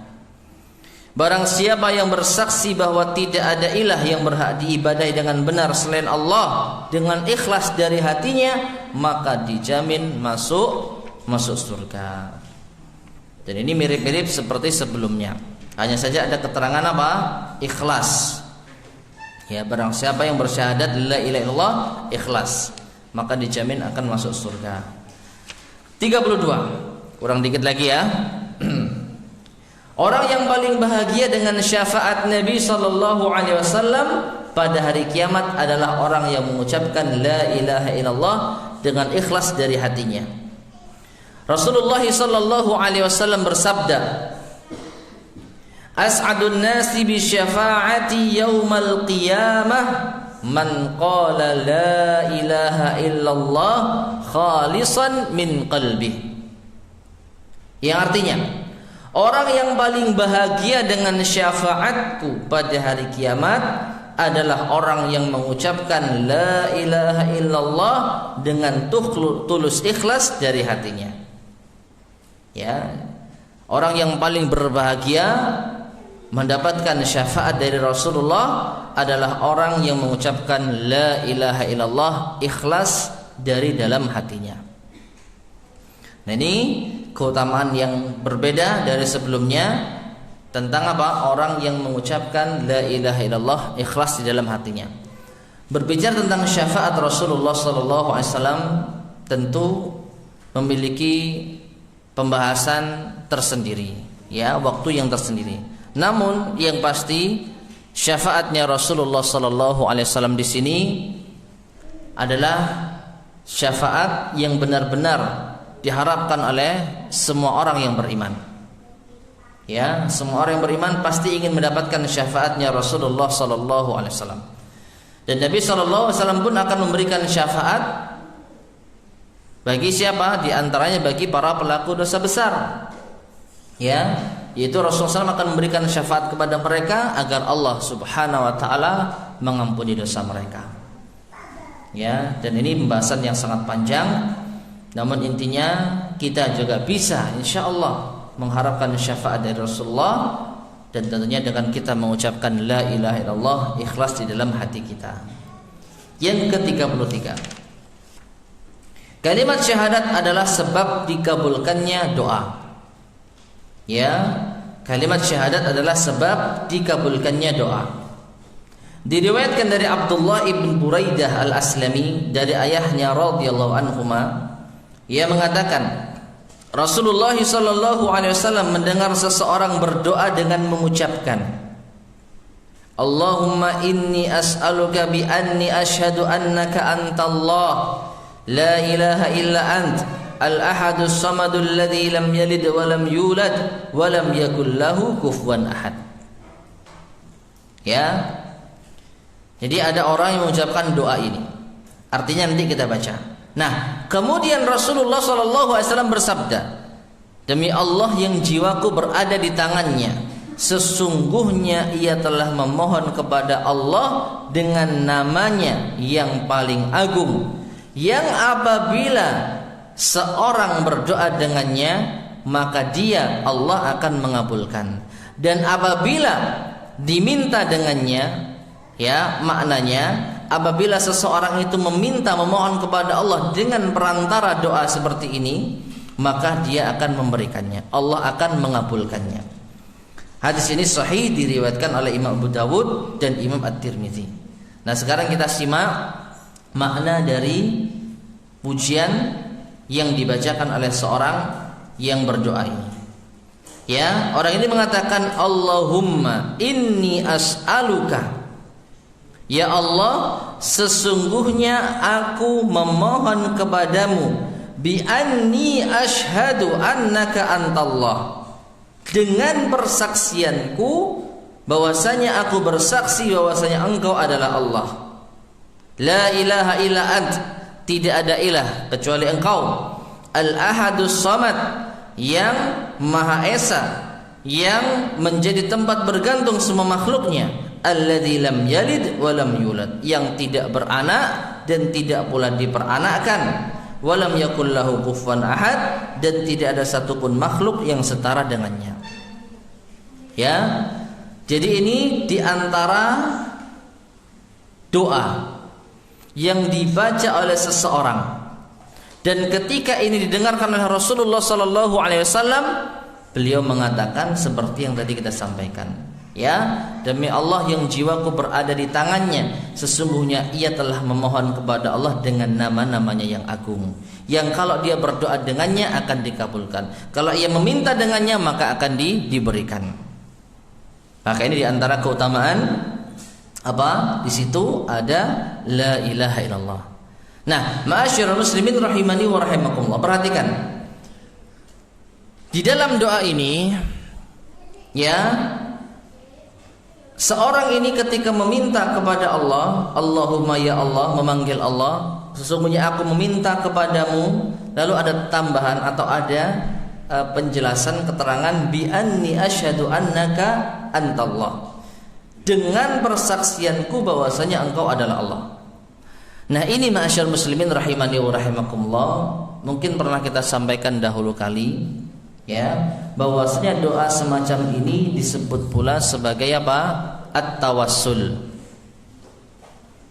Speaker 1: Barang siapa yang bersaksi bahwa tidak ada ilah yang berhak diibadahi dengan benar selain Allah, dengan ikhlas dari hatinya, maka dijamin masuk surga. Dan ini mirip-mirip seperti sebelumnya, hanya saja ada keterangan apa? Ikhlas. Ya, barang siapa yang bersyahadat la ilaha illallah ikhlas, maka dijamin akan masuk surga. 32. Kurang dikit lagi ya. Orang yang paling bahagia dengan syafaat Nabi sallallahu alaihi wasallam pada hari kiamat adalah orang yang mengucapkan la ilaha illallah dengan ikhlas dari hatinya. Rasulullah sallallahu alaihi wasallam bersabda, "As'adun nasi bi syafaati yaumal qiyamah man qala la ilaha illallah khalisan min qalbi." Yang artinya, Orang yang paling bahagia dengan syafaatku pada hari kiamat adalah orang yang mengucapkan la ilaha illallah dengan tulus ikhlas dari hatinya. Ya, orang yang paling berbahagia mendapatkan syafaat dari Rasulullah adalah orang yang mengucapkan la ilaha illallah ikhlas dari dalam hatinya. Nah, ini keutamaan yang berbeda dari sebelumnya tentang apa? Orang yang mengucapkan la ilaha illallah ikhlas di dalam hatinya. Berbicara tentang syafaat Rasulullah sallallahu alaihi wasallam tentu memiliki pembahasan tersendiri, ya, waktu yang tersendiri. Namun yang pasti syafaatnya Rasulullah sallallahu alaihi wasallam di sini adalah syafaat yang benar-benar diharapkan oleh semua orang yang beriman. Ya, semua orang yang beriman pasti ingin mendapatkan syafaatnya Rasulullah sallallahu alaihi wasallam. Dan Nabi sallallahu alaihi wasallam pun akan memberikan syafaat bagi siapa? Di antaranya bagi para pelaku dosa besar. Ya, yaitu Rasulullah SAW akan memberikan syafaat kepada mereka agar Allah Subhanahu wa taala mengampuni dosa mereka. Ya, dan ini pembahasan yang sangat panjang. Namun intinya kita juga bisa insyaallah mengharapkan syafaat dari Rasulullah, dan tentunya dengan kita mengucapkan la ilaha illallah ikhlas di dalam hati kita. Yang ke-33, kalimat syahadat adalah sebab dikabulkannya doa. Ya, kalimat syahadat adalah sebab dikabulkannya doa. Diriwayatkan dari Abdullah ibn Buraidah al-Aslami dari ayahnya radhiyallahu anhuma, ia mengatakan Rasulullah sallallahu alaihi wasallam mendengar seseorang berdoa dengan mengucapkan, Allahumma inni as'aluka bi anni asyhadu annaka antallah la ilaha illa ant al-ahadus samadul ladzi lam yalid wa lam yulad wa lam yakul lahu kufuwan ahad. Ya. Jadi ada orang yang mengucapkan doa ini. Artinya nanti kita baca. Nah, kemudian Rasulullah SAW bersabda, demi Allah yang jiwaku berada di tangannya, sesungguhnya ia telah memohon kepada Allah dengan namanya yang paling agung, yang apabila seorang berdoa dengannya, maka dia Allah akan mengabulkan. Dan apabila diminta dengannya, ya, maknanya apabila seseorang itu memohon kepada Allah dengan perantara doa seperti ini, maka dia akan memberikannya, Allah akan mengabulkannya. Hadis ini sahih, diriwayatkan oleh Imam Abu Dawud dan Imam At-Tirmidzi. Nah, sekarang kita simak makna dari pujian yang dibacakan oleh seorang yang berdoa ini. Ya, orang ini mengatakan, Allahumma inni as'aluka, ya Allah, sesungguhnya aku memohon kepadamu bi anni asyhadu annaka antallah, dengan persaksianku bahwasanya aku bersaksi bahwasanya engkau adalah Allah. La ilaha illa ant, tidak ada ilah kecuali engkau. Al-ahadus samad, yang maha esa, yang menjadi tempat bergantung semua makhluknya. Alladzi lam yalid wa lam yulad, yang tidak beranak dan tidak pula diperanakkan. Wa lam yakul lahu kufuwan ahad, dan tidak ada satupun makhluk yang setara dengannya. Ya. Jadi ini diantara doa yang dibaca oleh seseorang, dan ketika ini didengarkan oleh Rasulullah sallallahu alaihi wasallam, beliau mengatakan seperti yang tadi kita sampaikan. Ya, demi Allah yang jiwaku berada di tangannya, sesungguhnya ia telah memohon kepada Allah dengan nama-namanya yang agung, yang kalau dia berdoa dengannya akan dikabulkan, kalau ia meminta dengannya maka akan diberikan. Maka ini diantara keutamaan apa? Di situ ada la ilaha illallah. Nah, ma'asyiral muslimin rahimani wa rahimakumullah, perhatikan di dalam doa ini, ya, seorang ini ketika meminta kepada Allah, Allahumma ya Allah, memanggil Allah, sesungguhnya aku meminta kepadamu, lalu ada tambahan atau ada penjelasan keterangan bi anni asyhadu annaka antallah, dengan persaksianku bahwasanya engkau adalah Allah. Nah, ini ma'asyar muslimin rahimani wa rahimakumullah, mungkin pernah kita sampaikan dahulu kali ya, bahwasanya doa semacam ini disebut pula sebagai apa? At-tawassul.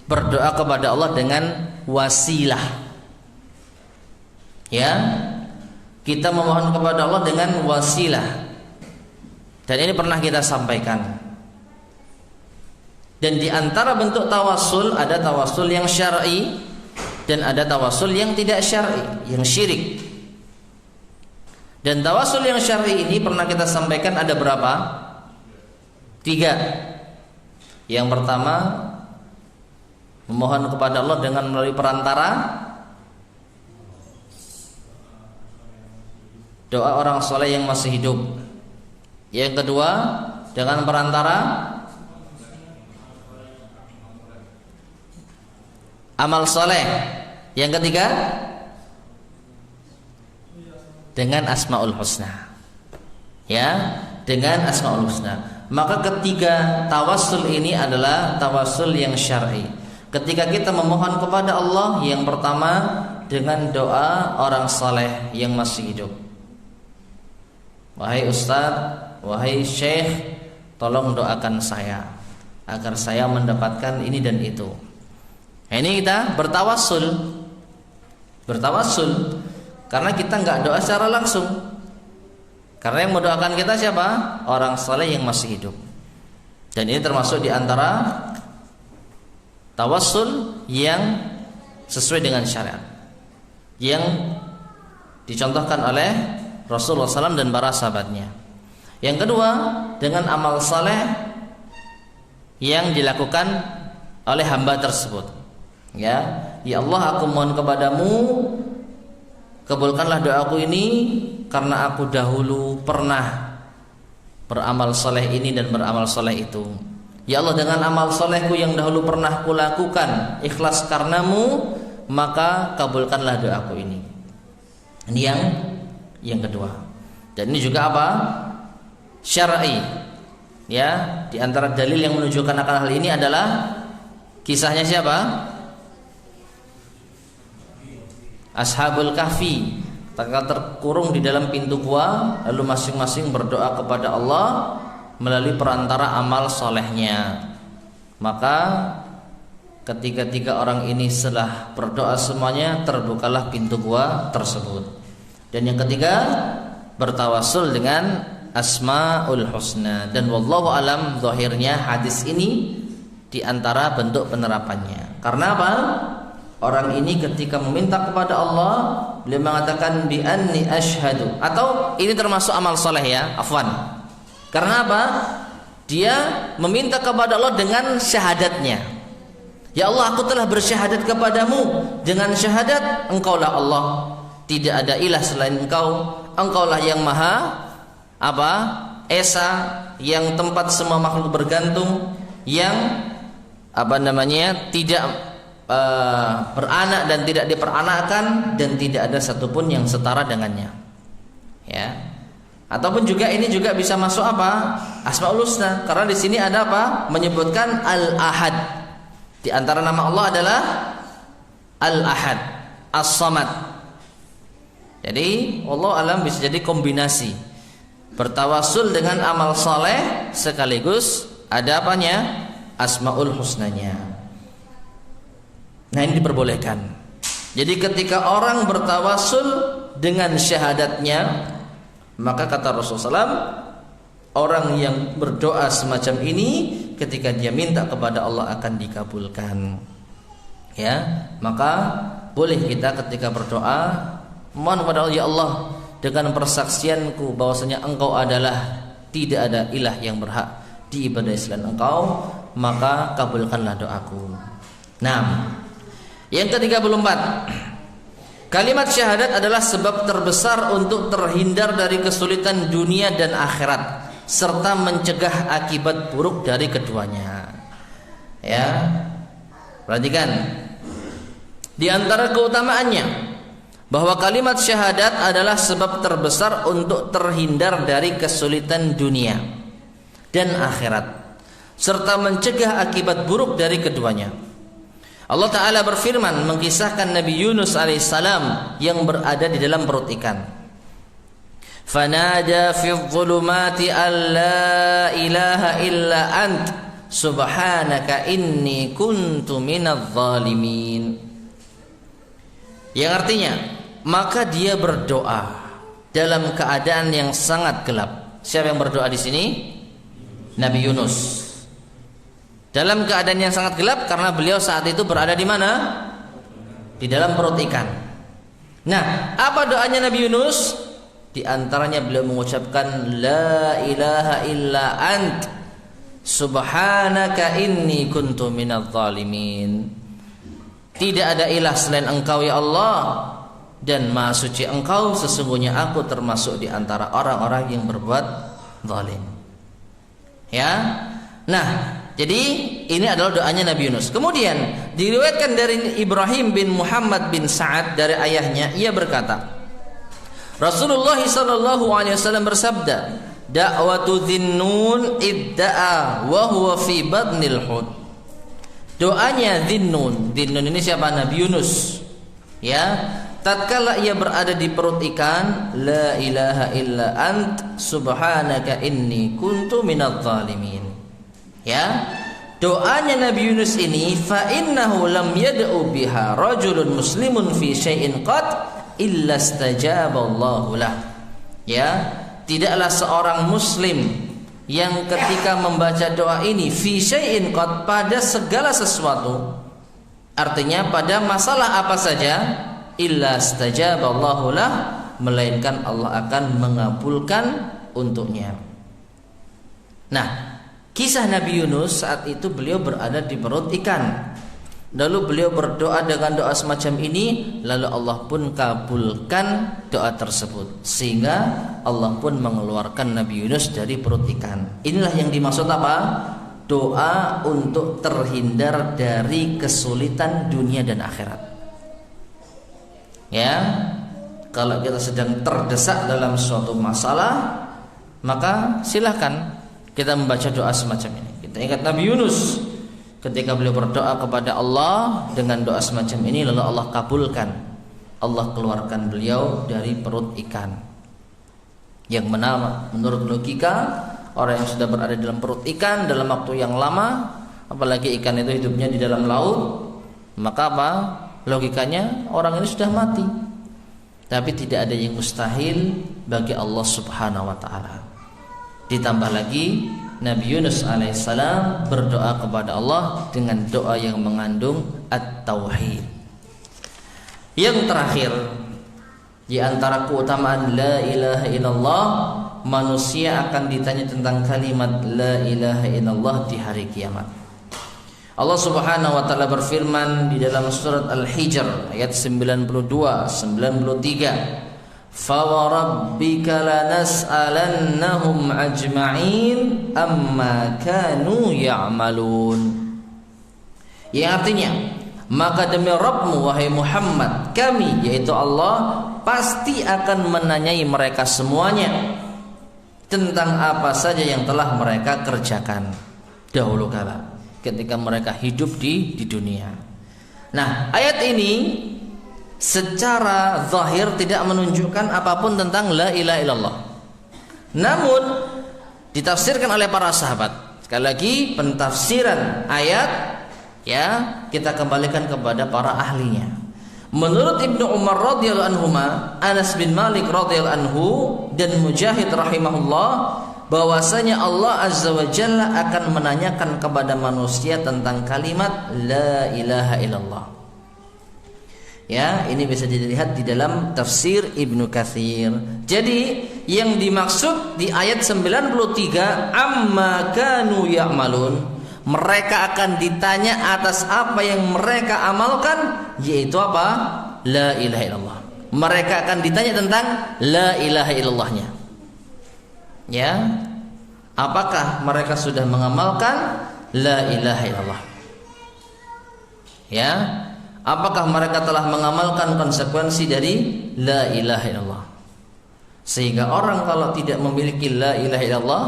Speaker 1: Berdoa kepada Allah dengan wasilah. Ya. Kita memohon kepada Allah dengan wasilah. Dan ini pernah kita sampaikan. Dan di antara bentuk tawassul ada tawassul yang syar'i dan ada tawassul yang tidak syar'i, yang syirik. Dan tawassul yang syar'i ini pernah kita sampaikan ada berapa? 3. Yang pertama, memohon kepada Allah dengan melalui perantara doa orang soleh yang masih hidup. Yang kedua, dengan perantara amal soleh. Yang ketiga, dengan asmaul husna. Ya, dengan asmaul husna. Maka ketiga tawassul ini adalah tawassul yang syar'i. Ketika kita memohon kepada Allah, yang pertama dengan doa orang saleh yang masih hidup. Wahai ustaz, wahai syekh, tolong doakan saya agar saya mendapatkan ini dan itu. Nah, ini kita bertawassul. Bertawassul karena kita enggak doa secara langsung. Karena yang mendoakan kita siapa? Orang saleh yang masih hidup. Dan ini termasuk di antara tawassul yang sesuai dengan syariat, yang dicontohkan oleh Rasulullah SAW dan para sahabatnya. Yang kedua, dengan amal saleh yang dilakukan oleh hamba tersebut. Ya Allah, aku mohon kepadamu, kabulkanlah doaku ini karena aku dahulu pernah beramal soleh ini dan beramal soleh itu. Ya Allah, dengan amal solehku yang dahulu pernah kulakukan ikhlas karenamu, maka kabulkanlah doaku ini. Ini yang kedua. Dan ini juga apa? Syar'i. Ya, di antara dalil yang menunjukkan akan hal ini adalah kisahnya siapa? Ashabul Kahfi, mereka terkurung di dalam pintu gua, lalu masing-masing berdoa kepada Allah melalui perantara amal solehnya. Maka ketiga orang ini setelah berdoa semuanya, terbukalah pintu gua tersebut. Dan yang ketiga, bertawassul dengan asmaul husna. Dan wallahu alam, zahirnya hadis ini di antara bentuk penerapannya. Karena apa? Orang ini ketika meminta kepada Allah, beliau mengatakan bi anni asyhadu, atau ini termasuk amal soleh ya, afwan. Karena apa? Dia meminta kepada Allah dengan syahadatnya. Ya Allah, aku telah bersyahadat kepadamu dengan syahadat engkaulah Allah, tidak ada ilah selain engkau. Engkaulah yang maha apa? Esa, yang tempat semua makhluk bergantung, yang apa namanya? Tidak beranak dan tidak diperanakkan, dan tidak ada satupun yang setara dengannya. Ya. Ataupun juga ini juga bisa masuk apa? Asmaul husna. Karena di sini ada apa? Menyebutkan Al-Ahad. Di antara nama Allah adalah Al-Ahad, As-Samad. Jadi wallahu alam bisa jadi kombinasi bertawassul dengan amal saleh sekaligus ada apanya? Asmaul husnanya. Nah, ini diperbolehkan. Jadi ketika orang bertawassul dengan syahadatnya, maka kata Rasulullah SAW, orang yang berdoa semacam ini ketika dia minta kepada Allah akan dikabulkan. Ya, maka boleh kita ketika berdoa mohon kepada Allah, ya Allah, dengan persaksianku bahwasanya engkau adalah tidak ada ilah yang berhak diibadahi selain engkau, maka kabulkanlah doaku. Nah, yang ke-34, kalimat syahadat adalah sebab terbesar untuk terhindar dari kesulitan dunia dan akhirat serta mencegah akibat buruk dari keduanya. Ya, perhatikan. Di antara keutamaannya bahwa kalimat syahadat adalah sebab terbesar untuk terhindar dari kesulitan dunia dan akhirat, serta mencegah akibat buruk dari keduanya. Allah Ta'ala berfirman mengisahkan Nabi Yunus alaihissalam yang berada di dalam perut ikan. Fanada fi dhulumati an la ilaha illa ant subhanaka inni kuntu minadh dhalimin. Yang artinya, maka dia berdoa dalam keadaan yang sangat gelap. Siapa yang berdoa di sini? Nabi Yunus. Dalam keadaan yang sangat gelap karena beliau saat itu berada di mana? Di dalam perut ikan. Nah, apa doanya Nabi Yunus? Di antaranya beliau mengucapkan la ilaha illa ant subhanaka inni kuntu minadh dhalimin. Tidak ada ilah selain Engkau ya Allah, dan Maha Suci Engkau, sesungguhnya aku termasuk di antara orang-orang yang berbuat zalim. Ya. Nah, jadi ini adalah doanya Nabi Yunus. Kemudian diriwayatkan dari Ibrahim bin Muhammad bin Sa'ad dari ayahnya, ia berkata, Rasulullah sallallahu alaihi wasallam bersabda, "Da'watu Dhinnun idda'a wa huwa fi batnil hut." Doanya Dhinnun. Dhinnun ini siapa? Nabi Yunus. Ya, tatkala ia berada di perut ikan, la ilaha illa ant subhanaka inni kuntu minadh dhalimin. Ya, doanya Nabi Yunus ini, fa innahu lam yad'u biha rajulun muslimun fi syai'in qad illa istajaballahu lah. Ya, tidaklah seorang muslim yang ketika membaca doa ini fi syai'in qad, pada segala sesuatu, artinya pada masalah apa saja, illa istajaballahu lah, melainkan Allah akan mengabulkan untuknya. Nah, kisah Nabi Yunus saat itu beliau berada di perut ikan. Lalu beliau berdoa dengan doa semacam ini, lalu Allah pun kabulkan doa tersebut, sehingga Allah pun mengeluarkan Nabi Yunus dari perut ikan. Inilah yang dimaksud apa? Doa untuk terhindar dari kesulitan dunia dan akhirat. Ya, kalau kita sedang terdesak dalam suatu masalah, maka silahkan kita membaca doa semacam ini. Kita ingat Nabi Yunus ketika beliau berdoa kepada Allah dengan doa semacam ini, lalu Allah kabulkan. Allah keluarkan beliau dari perut ikan. Yang menurut logika, orang yang sudah berada dalam perut ikan dalam waktu yang lama, apalagi ikan itu hidupnya di dalam laut, maka apa? Logikanya orang ini sudah mati. Tapi tidak ada yang mustahil bagi Allah Subhanahu wa ta'ala. Ditambah lagi Nabi Yunus alaihissalam berdoa kepada Allah dengan doa yang mengandung at-tauhid. Yang terakhir, di antara keutamaan la ilaha illallah, manusia akan ditanya tentang kalimat la ilaha illallah di hari kiamat. Allah Subhanahu wa ta'ala berfirman di dalam surat Al-Hijr ayat 92-93, فَوَرَبِّكَ لَنَسْأَلَنَّهُمْ أَجْمَعِينَ أَمَّا كَانُوا يَعْمَلُونَ. Yang artinya, maka demi Rabbmu wahai Muhammad, kami yaitu Allah pasti akan menanyai mereka semuanya tentang apa saja yang telah mereka kerjakan dahulu kala ketika mereka hidup di dunia. Nah, ayat ini secara zahir tidak menunjukkan apapun tentang la ilaha illallah. Namun ditafsirkan oleh para sahabat. Sekali lagi, pentafsiran ayat ya kita kembalikan kepada para ahlinya. Menurut Ibnu Umar radhiyallahu anhuma, Anas bin Malik radhiyallahu anhu, dan Mujahid rahimahullah, bahwasanya Allah azza wa jalla akan menanyakan kepada manusia tentang kalimat la ilaha illallah. Ya, ini bisa dilihat di dalam tafsir Ibnu Katsir. Jadi yang dimaksud di ayat 93, amma kanu ya'malun, mereka akan ditanya atas apa yang mereka amalkan, yaitu apa? La ilaha illallah. Mereka akan ditanya tentang la ilaha illallahnya. Ya, apakah mereka sudah mengamalkan la ilaha illallah? Ya, Apakah mereka telah mengamalkan konsekuensi dari la ilaha illallah? Sehingga orang kalau tidak memiliki la ilaha illallah,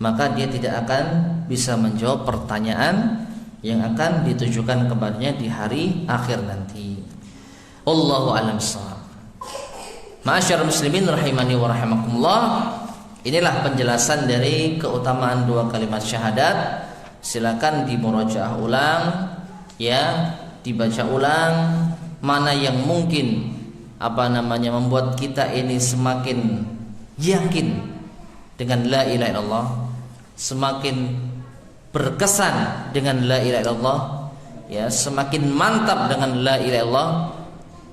Speaker 1: maka dia tidak akan bisa menjawab pertanyaan yang akan ditujukan kepadanya di hari akhir nanti. Wallahu a'lam bishawab. Ma'asyiral muslimin rahimani wa rahimakumullah. Inilah penjelasan dari keutamaan dua kalimat syahadat. Silakan dimurajaah ulang, ya, dibaca ulang mana yang mungkin membuat kita ini semakin yakin dengan la ilaha illallah, semakin berkesan dengan la ilaha illallah, ya, semakin mantap dengan la ilaha illallah,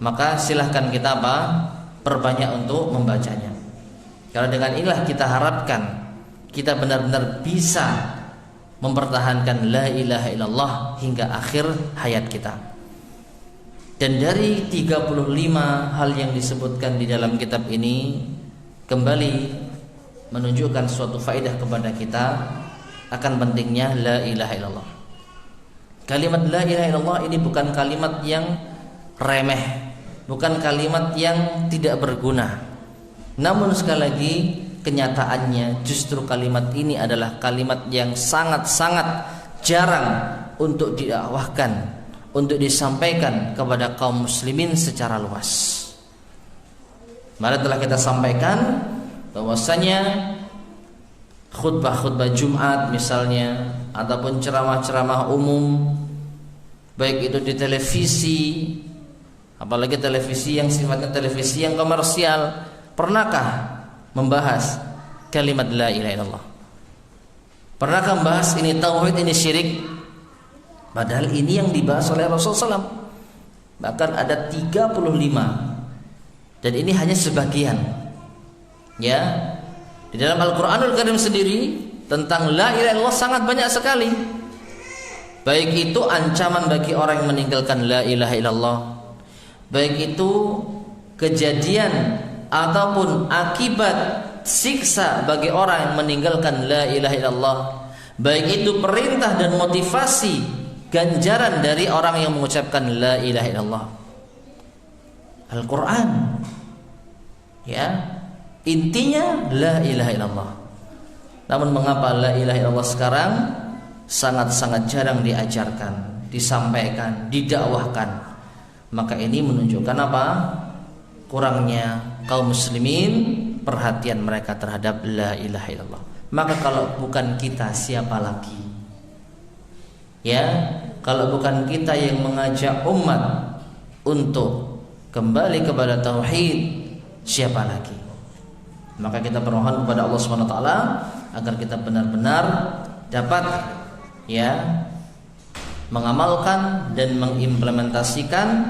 Speaker 1: maka silahkan kita perbanyak untuk membacanya. Karena dengan inilah kita harapkan kita benar-benar bisa mempertahankan la ilaha illallah hingga akhir hayat kita. Dan dari 35 hal yang disebutkan di dalam kitab ini kembali menunjukkan suatu faedah kepada kita akan pentingnya la ilaha illallah. Kalimat la ilaha illallah ini bukan kalimat yang remeh, bukan kalimat yang tidak berguna. Namun sekali lagi kenyataannya justru kalimat ini adalah kalimat yang sangat-sangat jarang untuk didakwahkan, untuk disampaikan kepada kaum muslimin secara luas. Mari telah kita sampaikan bahwasanya khutbah-khutbah Jumat misalnya, ataupun ceramah-ceramah umum, baik itu di televisi, apalagi televisi yang sifatnya televisi yang komersial, pernahkah membahas kalimat la ilaha illallah? Pernahkah membahas ini tauhid, ini syirik? Padahal ini yang dibahas oleh Rasulullah SAW. Bahkan ada 35. Dan ini hanya sebagian. Ya, di dalam Al-Quranul Karim sendiri tentang la ilaha illallah sangat banyak sekali. Baik itu ancaman bagi orang yang meninggalkan la ilaha illallah, baik itu kejadian ataupun akibat siksa bagi orang yang meninggalkan la ilaha illallah, baik itu perintah dan motivasi ganjaran dari orang yang mengucapkan la ilaha illallah. Al-Quran, ya, intinya la ilaha illallah. Namun mengapa la ilaha illallah sekarang sangat-sangat jarang diajarkan, disampaikan, didakwahkan? Maka ini menunjukkan apa? Kurangnya kaum muslimin perhatian mereka terhadap la ilaha illallah. Maka kalau bukan kita, siapa lagi? Ya, kalau bukan kita yang mengajak umat untuk kembali kepada tauhid, siapa lagi? Maka kita bermohon kepada Allah Subhanahu wa taala agar kita benar-benar dapat, ya, mengamalkan dan mengimplementasikan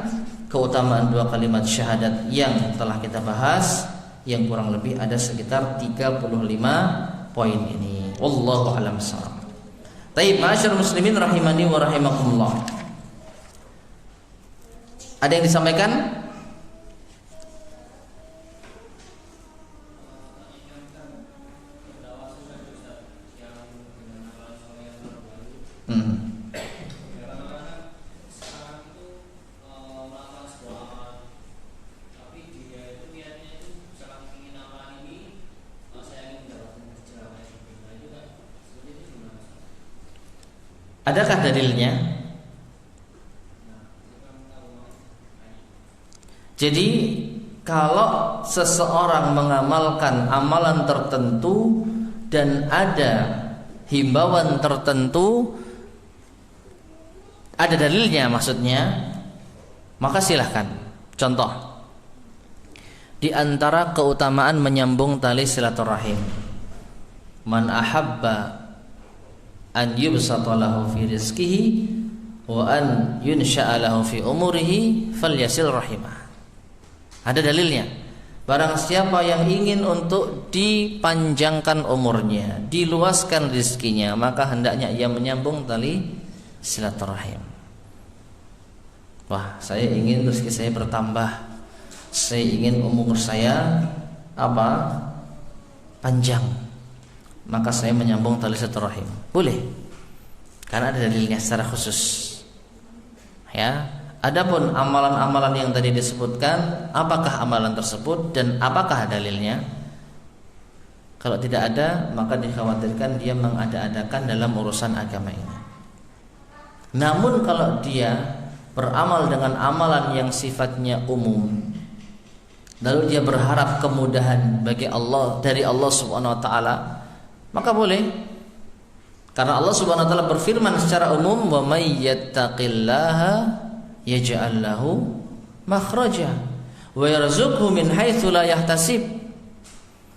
Speaker 1: keutamaan dua kalimat syahadat yang telah kita bahas, yang kurang lebih ada sekitar 35 poin ini. Wallahu a'lam bishawab. Taib, ma'asyiral muslimin rahimani wa rahimakumullah. Ada yang disampaikan? Adakah dalilnya? Jadi kalau seseorang mengamalkan amalan tertentu dan ada himbauan tertentu, ada dalilnya maksudnya, maka silahkan. Contoh, di antara keutamaan menyambung tali silaturahim, man ahabba an yubsata lahu fi rizqihi wa an yunsha'a lahu fi umurihi falyasil rahimah. Ada dalilnya. Barang siapa yang ingin untuk dipanjangkan umurnya, diluaskan rizkinya, maka hendaknya ia menyambung tali silaturahim. Wah, saya ingin rezeki saya bertambah, saya ingin umur saya panjang, maka saya menyambung tali silaturahim. Boleh, karena ada dalilnya secara khusus. Ya, Adapun amalan-amalan yang tadi disebutkan, apakah amalan tersebut dan apakah dalilnya? Kalau tidak ada, maka dikhawatirkan dia mengada-adakan dalam urusan agama ini. Namun kalau dia beramal dengan amalan yang sifatnya umum, lalu dia berharap kemudahan bagi Allah dari Allah Subhanahu wa taala, maka boleh. Karena Allah Subhanahu wa taala berfirman secara umum, "Wa may yattaqillaha yaj'al lahu makhraja wa yarzuqhu min haitsu la yahtasib."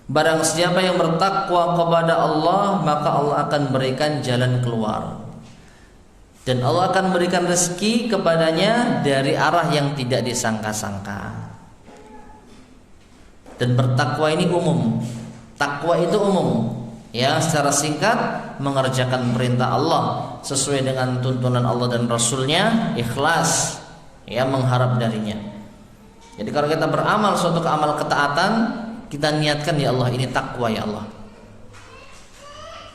Speaker 1: Barang siapa yang bertakwa kepada Allah, maka Allah akan berikan jalan keluar. Dan Allah akan berikan rezeki kepadanya dari arah yang tidak disangka-sangka. Dan bertakwa ini umum. Takwa itu umum. Ya, secara singkat, mengerjakan perintah Allah sesuai dengan tuntunan Allah dan Rasulnya, ikhlas, ya, mengharap darinya. Jadi kalau kita beramal suatu amal ketaatan, kita niatkan, ya Allah, ini takwa, ya Allah.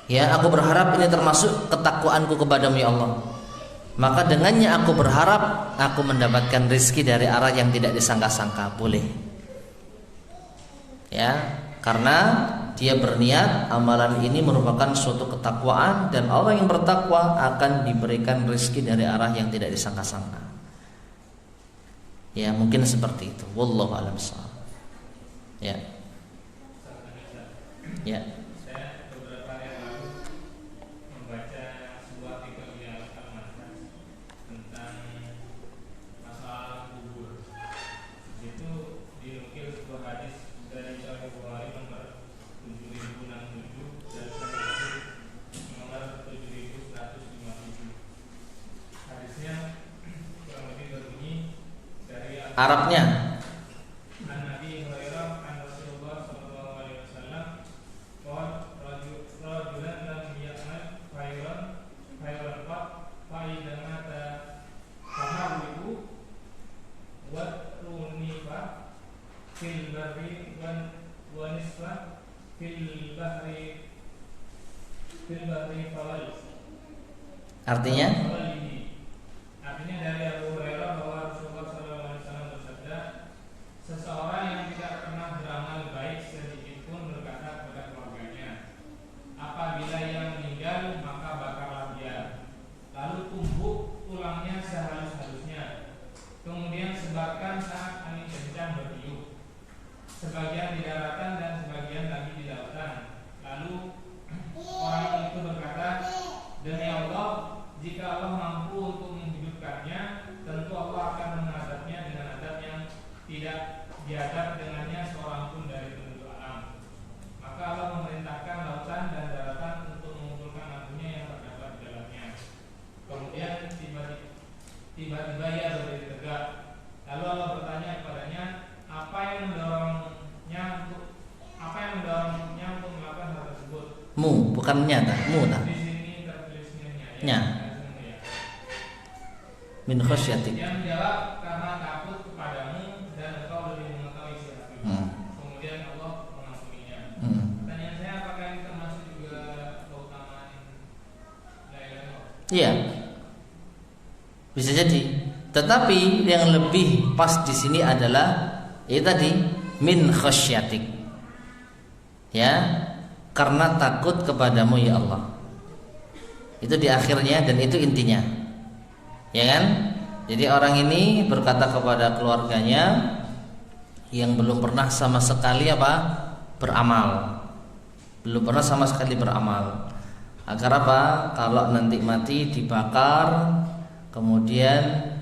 Speaker 1: Ya, aku berharap ini termasuk ketakwaanku kepadamu, ya Allah. Maka dengannya aku berharap aku mendapatkan rezeki dari arah yang tidak disangka-sangka, boleh. Ya, karena dia berniat amalan ini merupakan suatu ketakwaan, dan orang yang bertakwa akan diberikan rezeki dari arah yang tidak disangka-sangka. Ya, mungkin seperti itu. Wallahu a'lam bishawab. Ya. Ya.
Speaker 2: Saya beberapa hari yang lalu membaca sebuah artikel di Al-Masad tentang masalah kubur. Itu dinukil sebuah hadis dari Sahih Bukhari nomor 7067 dan Sahih nomor 7157. Hadisnya kurang lebih berbunyi dari
Speaker 1: Arabnya. Artinya?
Speaker 2: Artinya dari Abu Hurairah bahwa Rasulullah SAW bersabda, seseorang yang tidak pernah beramal baik sedikit pun berkata kepada keluarganya, apabila ia meninggal maka bakarlah dia, lalu tumbuk tulangnya sehalus-halusnya, kemudian sebarkan saat angin kencang bertiup, sebagian di daratan dan sebagian lagi di lautan. Lalu orang itu berkata, demi Allah, jika Allah mampu untuk menghidupkannya, tentu Allah akan mengadabnya dengan adab yang tidak diadab dengannya seorang pun dari penduduk alam. Maka Allah memerintahkan lautan dan daratan untuk mengumpulkan abunya yang terdapat di dalamnya. Kemudian tiba-tiba ia berdiri tegak. Lalu Allah bertanya kepadanya, apa yang mendorongnya untuk melakukan hal tersebut?
Speaker 1: Mu, bukan nyata, mu tak?
Speaker 2: Di sini tertulisnya
Speaker 1: Nya. Min khasyatik.
Speaker 2: Dia menjawab, karena takut kepadamu dan engkau lebih mengetahui isi hatiku. Kemudian Allah mengampuninya. Pertanyaan saya, apakah ini termasuk juga keutamaan la ilaha illallah?
Speaker 1: Iya. Bisa jadi. Tetapi yang lebih pas di sini adalah tadi min khasyatik. Ya, karena takut kepadamu, ya Allah. Itu di akhirnya dan itu intinya. Ya kan? Jadi orang ini berkata kepada keluarganya yang belum pernah sama sekali beramal. Belum pernah sama sekali beramal. Agar apa? Kalau nanti mati dibakar, kemudian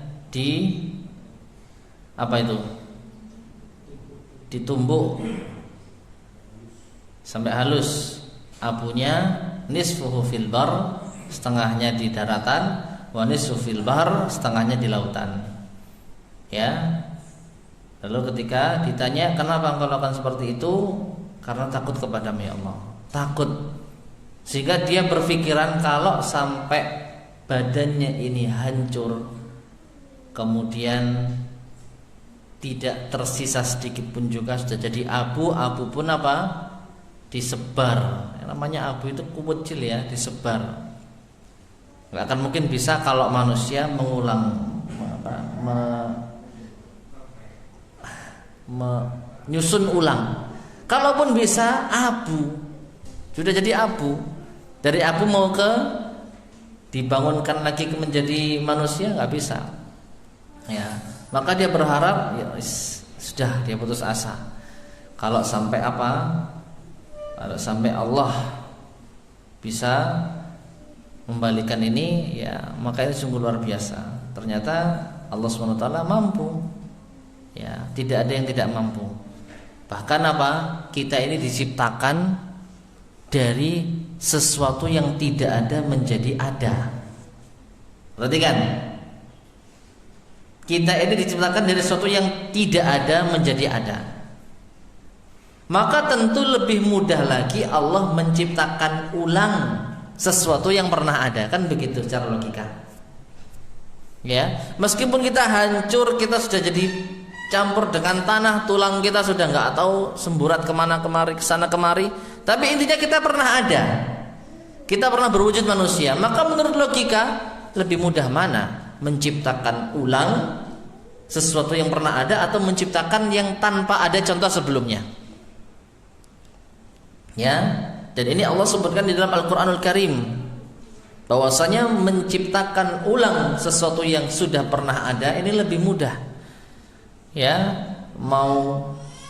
Speaker 1: ditumbuk sampai halus abunya, nisfuhu fil bar, setengahnya di daratan, wa nisfu fil bahr, setengahnya di lautan. Ya. Lalu ketika ditanya, kenapa engkau lakukan seperti itu? Karena takut kepadamu, ya Allah. Takut. Sehingga dia berpikiran kalau sampai badannya ini hancur, kemudian tidak tersisa sedikit pun juga sudah jadi abu pun disebar. Yang namanya abu itu kecil ya, disebar. Nggak akan mungkin bisa kalau manusia menyusun ulang. Kalaupun bisa abu, sudah jadi abu, dari abu mau ke dibangunkan lagi menjadi manusia nggak bisa. Ya, maka dia berharap ya, sudah dia putus asa. Kalau sampai apa? Kalau sampai Allah bisa membalikan ini, ya maka itu sungguh luar biasa. Ternyata Allah SWT mampu. Ya, tidak ada yang tidak mampu. Bahkan apa? Kita ini diciptakan dari sesuatu yang tidak ada menjadi ada. Perhatikan. Kita ini diciptakan dari sesuatu yang tidak ada menjadi ada. Maka tentu lebih mudah lagi Allah menciptakan ulang sesuatu yang pernah ada, kan begitu secara logika. Ya, meskipun kita hancur, kita sudah jadi campur dengan tanah, tulang kita sudah nggak tahu semburat kemana kemari, kesana kemari, tapi intinya kita pernah ada, kita pernah berwujud manusia. Maka menurut logika lebih mudah mana? Menciptakan ulang sesuatu yang pernah ada atau menciptakan yang tanpa ada contoh sebelumnya. Ya, dan ini Allah sebutkan di dalam Al-Qur'anul Karim bahwasanya menciptakan ulang sesuatu yang sudah pernah ada ini lebih mudah. Ya, mau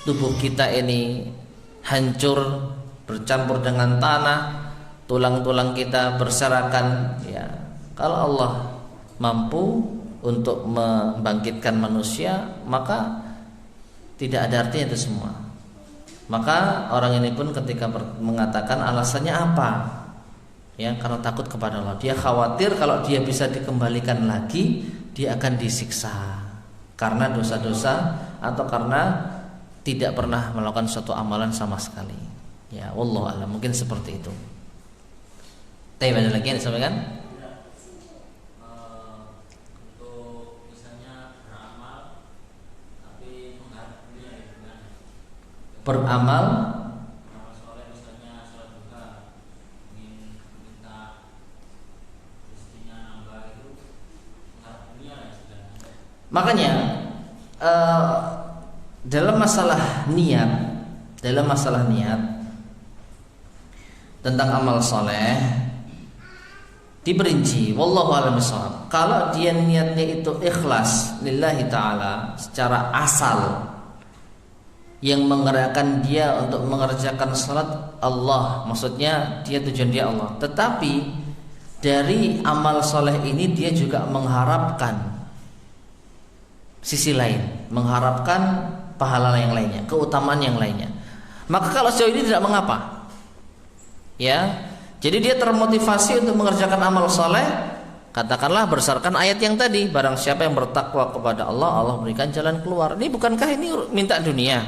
Speaker 1: tubuh kita ini hancur bercampur dengan tanah, tulang-tulang kita berserakan, ya, kalau Allah mampu untuk membangkitkan manusia, maka tidak ada artinya itu semua. Maka orang ini pun ketika mengatakan alasannya apa? Ya, karena takut kepada Allah. Dia khawatir kalau dia bisa dikembalikan lagi, dia akan disiksa karena dosa-dosa atau karena tidak pernah melakukan suatu amalan sama sekali. Ya, wallahu a'lam, mungkin seperti itu. Tapi ada lagi yang disampaikan?
Speaker 3: Untuk misalnya beramal tapi mengharap dunia gimana?
Speaker 1: Beramal
Speaker 3: Soleh misalnya sholat duha, ingin minta rezekinya nambah, itu mengharap dunia lah istilahnya.
Speaker 1: Makanya dalam masalah niat tentang amal soleh diperinci, wallahu a'lam bishawab. Kalau dia niatnya itu ikhlas lillahi ta'ala secara asal, yang menggerakkan dia untuk mengerjakan salat Allah, maksudnya dia tujuan dia Allah, tetapi dari amal soleh ini dia juga mengharapkan sisi lain, mengharapkan pahala yang lainnya, keutamaan yang lainnya, maka kalau sejauh ini tidak mengapa. Ya, jadi dia termotivasi untuk mengerjakan amal soleh, katakanlah berdasarkan ayat yang tadi, barang siapa yang bertakwa kepada Allah, Allah berikan jalan keluar. Ini bukankah ini minta dunia?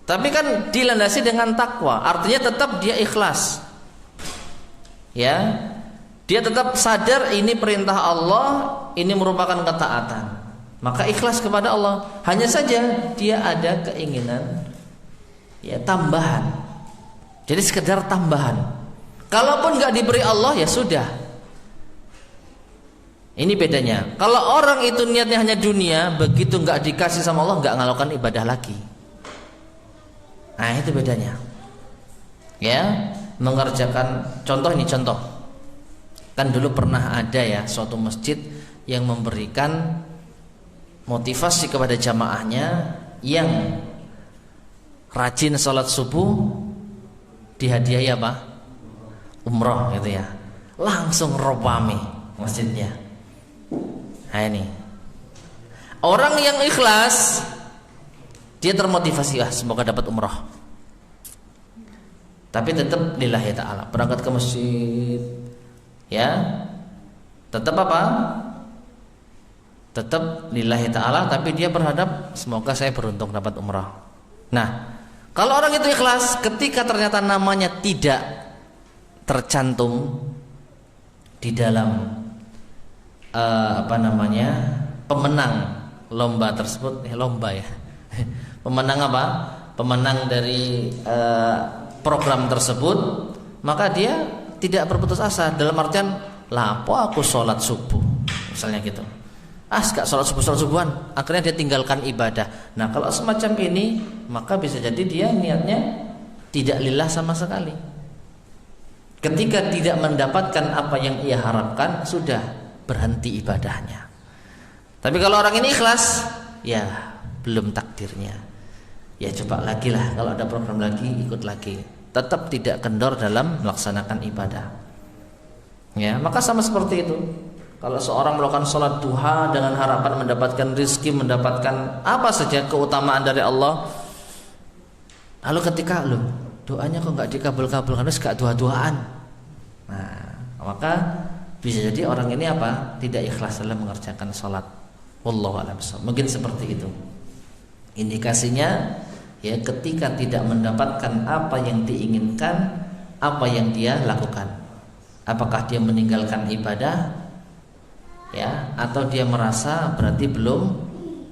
Speaker 1: Tapi kan dilandasi dengan takwa, artinya tetap dia ikhlas. Ya, dia tetap sadar ini perintah Allah, ini merupakan ketaatan. Maka ikhlas kepada Allah. Hanya saja dia ada keinginan, ya, tambahan. Jadi sekedar tambahan. Kalaupun nggak diberi Allah, ya sudah. Ini bedanya. Kalau orang itu niatnya hanya dunia, begitu nggak dikasih sama Allah, nggak melakukan ibadah lagi. Nah, itu bedanya. Ya, mengerjakan, contoh ini contoh. Kan dulu pernah ada ya suatu masjid yang memberikan motivasi kepada jamaahnya yang rajin sholat subuh dihadiahi apa? Umroh gitu ya. Langsung robami masjidnya. Nah ini orang yang ikhlas, dia termotivasi, semoga dapat umroh. Tapi tetap lillahi ta'ala, berangkat ke masjid, ya, tetap apa? Tetap lillahi ta'ala, tapi dia berhadap semoga saya beruntung dapat umrah. Nah, kalau orang itu ikhlas, ketika ternyata namanya tidak tercantum di dalam pemenang lomba tersebut, lomba ya, pemenang apa? Pemenang dari program tersebut, maka dia tidak berputus asa dalam artian, lah apa aku sholat subuh, misalnya gitu. gak sholat subuhan, akhirnya dia tinggalkan ibadah. Nah kalau semacam ini, maka bisa jadi dia niatnya tidak lillah sama sekali. Ketika tidak mendapatkan apa yang ia harapkan, sudah berhenti ibadahnya. Tapi kalau orang ini ikhlas, ya belum takdirnya. Ya coba lagi lah, kalau ada program lagi ikut lagi. Tetap tidak kendor dalam melaksanakan ibadah. Ya, maka sama seperti itu. Kalau seorang melakukan sholat duha dengan harapan mendapatkan rizki, mendapatkan apa saja keutamaan dari Allah, lalu ketika doanya kok nggak dikabul-kabulkan, harus gak dua-duaan. Nah, maka bisa jadi orang ini apa? Tidak ikhlas dalam mengerjakan sholat. Wallahu a'lam bishawab. Mungkin seperti itu. Indikasinya ya ketika tidak mendapatkan apa yang diinginkan, apa yang dia lakukan. Apakah dia meninggalkan ibadah? Ya, atau dia merasa berarti belum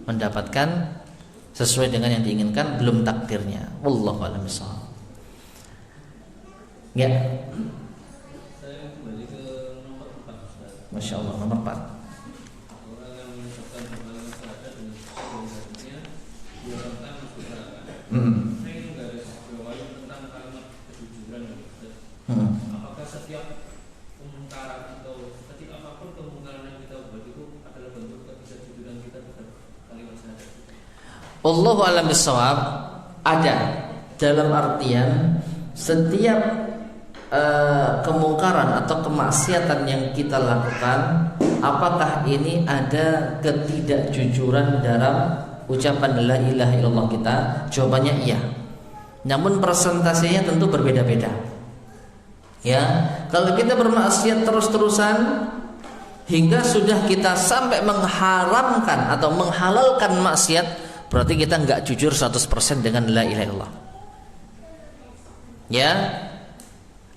Speaker 1: mendapatkan sesuai dengan yang diinginkan, belum takdirnya. Wallahu a'lam bishawab. Ya.
Speaker 3: Saya kembali ke nomor 4, Ustaz.
Speaker 1: Masya Allah, nomor 4.
Speaker 3: Orang yang mengucapkan kembali syahadat dengan sebelum hatinya diorangkan masuk neraka. Saya ingin garis bawahi tentang kalimat kejujuran, Ustaz. Apakah setiap kemungkaran atau setiap apapun kemungkaran yang kita buat itu adalah bentuk ketidakjujuran kita terhadap kalimat syahadat?
Speaker 1: Wallahu a'lam bishawab. Ada, dalam artian setiap kemungkaran atau kemaksiatan yang kita lakukan, apakah ini ada ketidakjujuran dalam ucapan la ilaha illallah kita? Jawabannya iya. Namun presentasinya tentu berbeda-beda. Ya, kalau kita bermaksiat terus-terusan hingga sudah kita sampai mengharamkan atau menghalalkan maksiat, berarti kita nggak jujur 100% dengan la ilaha illallah. Ya.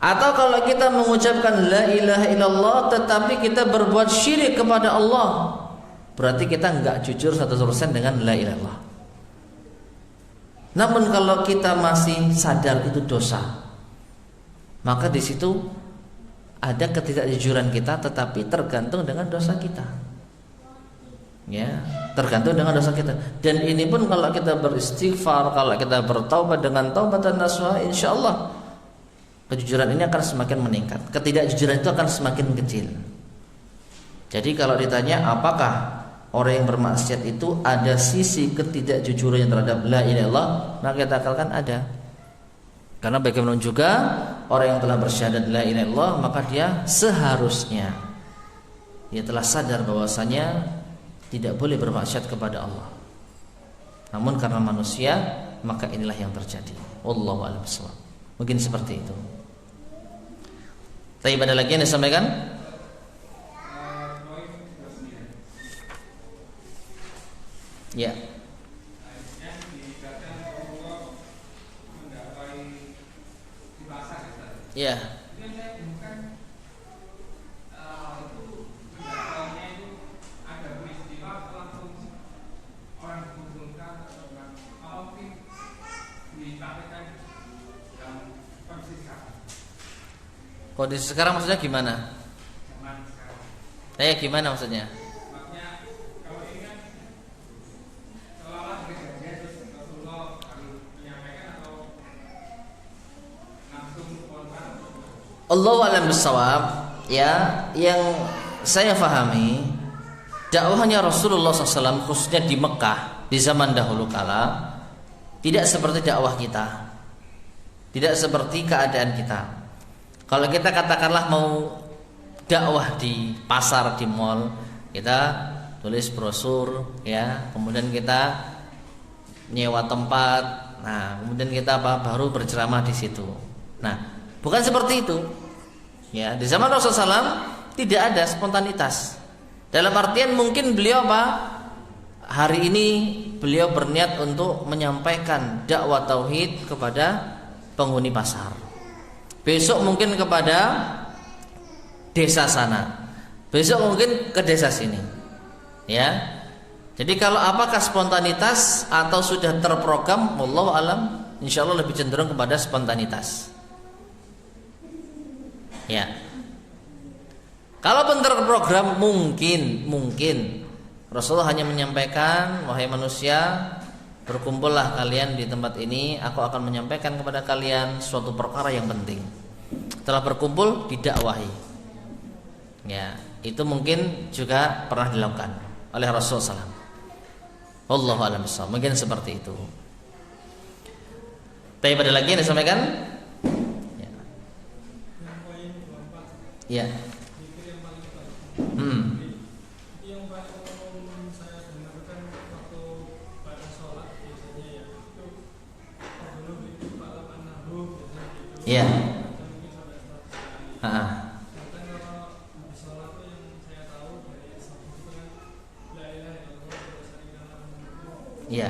Speaker 1: Atau kalau kita mengucapkan la ilaha illallah tetapi kita berbuat syirik kepada Allah, berarti kita enggak jujur 100% dengan la ilaha illallah. Namun kalau kita masih sadar itu dosa, maka di situ ada ketidakjujuran kita, tetapi tergantung dengan dosa kita. Ya, tergantung dengan dosa kita. Dan ini pun kalau kita beristighfar, kalau kita bertaubat dengan taubatan nasuha, insyaallah kejujuran ini akan semakin meningkat. Ketidakjujuran itu akan semakin kecil. Jadi kalau ditanya apakah orang yang bermaksiat itu ada sisi ketidakjujurannya terhadap la ilaha illallah, maka kita katakan ada. Karena bagaimana juga orang yang telah bersyahadat la ilaha illallah, maka dia seharusnya dia telah sadar bahwasanya tidak boleh bermaksiat kepada Allah. Namun karena manusia, maka inilah yang terjadi. Wallahu a'lam bishawab. Mungkin seperti itu. Tapi ada lagi yang disampaikan? Ya. Ya. Kondisi sekarang maksudnya gimana? Gimana maksudnya?
Speaker 2: Kalau ini kan seolah-olah terus Rasulullah menyampaikan atau langsung spontan.
Speaker 1: Allahu a'lam bishawab. Ya, yang saya fahami dakwahnya Rasulullah SAW khususnya di Mekah di zaman dahulu kala tidak seperti dakwah kita, tidak seperti keadaan kita. Kalau kita katakanlah mau dakwah di pasar, di mall, kita tulis brosur, ya, kemudian kita nyewa tempat, nah, kemudian kita baru berceramah di situ. Nah, bukan seperti itu. Ya, di zaman Rasulullah SAW tidak ada spontanitas. Dalam artian mungkin beliau hari ini beliau berniat untuk menyampaikan dakwah tauhid kepada penghuni pasar. Besok mungkin kepada desa sana, besok mungkin ke desa sini. Ya. Jadi kalau apakah spontanitas atau sudah terprogram, wallahu alam, insyaallah lebih cenderung kepada spontanitas. Ya. Kalau terprogram mungkin Rasulullah hanya menyampaikan, wahai manusia, berkumpullah kalian di tempat ini, aku akan menyampaikan kepada kalian suatu perkara yang penting. Setelah berkumpul didakwahi. Ya, itu mungkin juga pernah dilakukan oleh Rasulullah SAW. Wallahu a'lam bishawab. Mungkin seperti itu. Tapi pada lagi yang disampaikan? Ya. Ya. Ya. Ya.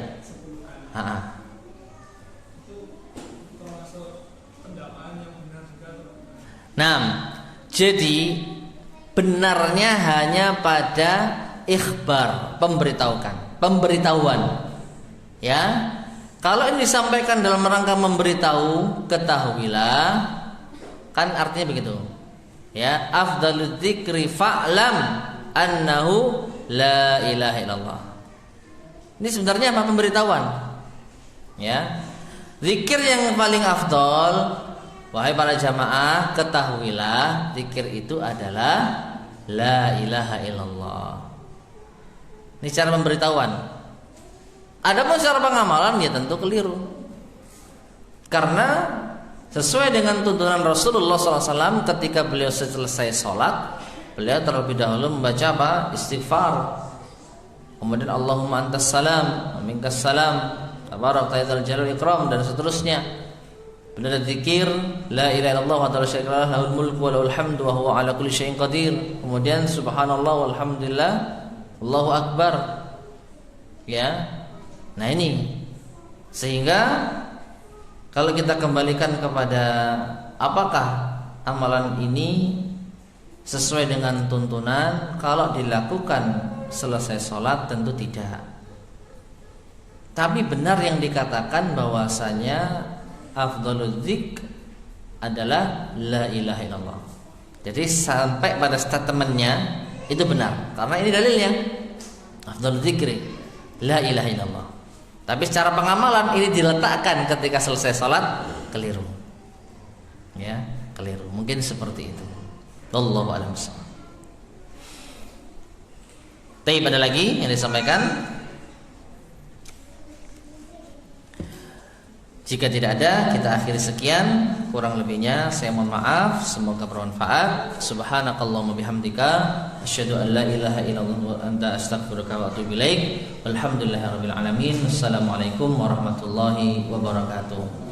Speaker 1: Nah, jadi benarnya hanya pada ikhbar, pemberitahuan. Ya. Kalau ini disampaikan dalam rangka memberitahu, ketahuilah, kan artinya begitu. Ya, afdaludz dzikri fa'lam annahu la ilaha illallah. Ini sebenarnya apa? Pemberitahuan. Ya. Zikir yang paling afdal, wahai para jamaah, ketahuilah zikir itu adalah la ilaha illallah. Ini cara pemberitahuan. Adapun secara pengamalan ya tentu keliru. Karena sesuai dengan tuntunan Rasulullah SAW, ketika beliau selesai sholat, beliau terlebih dahulu membaca apa? Istighfar. Kemudian Allahumma antas salam, minkas salam, tabarakta ya dzal jalali wal ikram, dan seterusnya. Beliau berzikir la ilaha illallah wa la syarika lahu, lahul mulku wa lahul hamdu wa huwa ala kulli syai'in qadir. Kemudian subhanallah walhamdulillah, Allahu akbar. Ya. Nah ini, sehingga kalau kita kembalikan kepada apakah amalan ini sesuai dengan tuntunan, kalau dilakukan selesai sholat tentu tidak. Tapi benar yang dikatakan bahwasanya afdhaludz dzikr adalah la ilaha illallah. Jadi sampai pada statementnya itu benar, karena ini dalilnya afdhaludz dzikri la ilaha illallah. Tapi secara pengamalan ini diletakkan ketika selesai sholat, keliru. Ya, keliru. Mungkin seperti itu. Wallahu a'lam bishawab. Tapi ada lagi yang disampaikan? Jika tidak ada, kita akhiri sekian. Kurang lebihnya saya mohon maaf. Semoga bermanfaat. Subhanakallahumma bihamdika, asyhadu an la ilaha illallah wa anta astaghfiruka wa atubu ilaik. Walhamdulillahirabbil alamin. Assalamualaikum warahmatullahi wabarakatuh.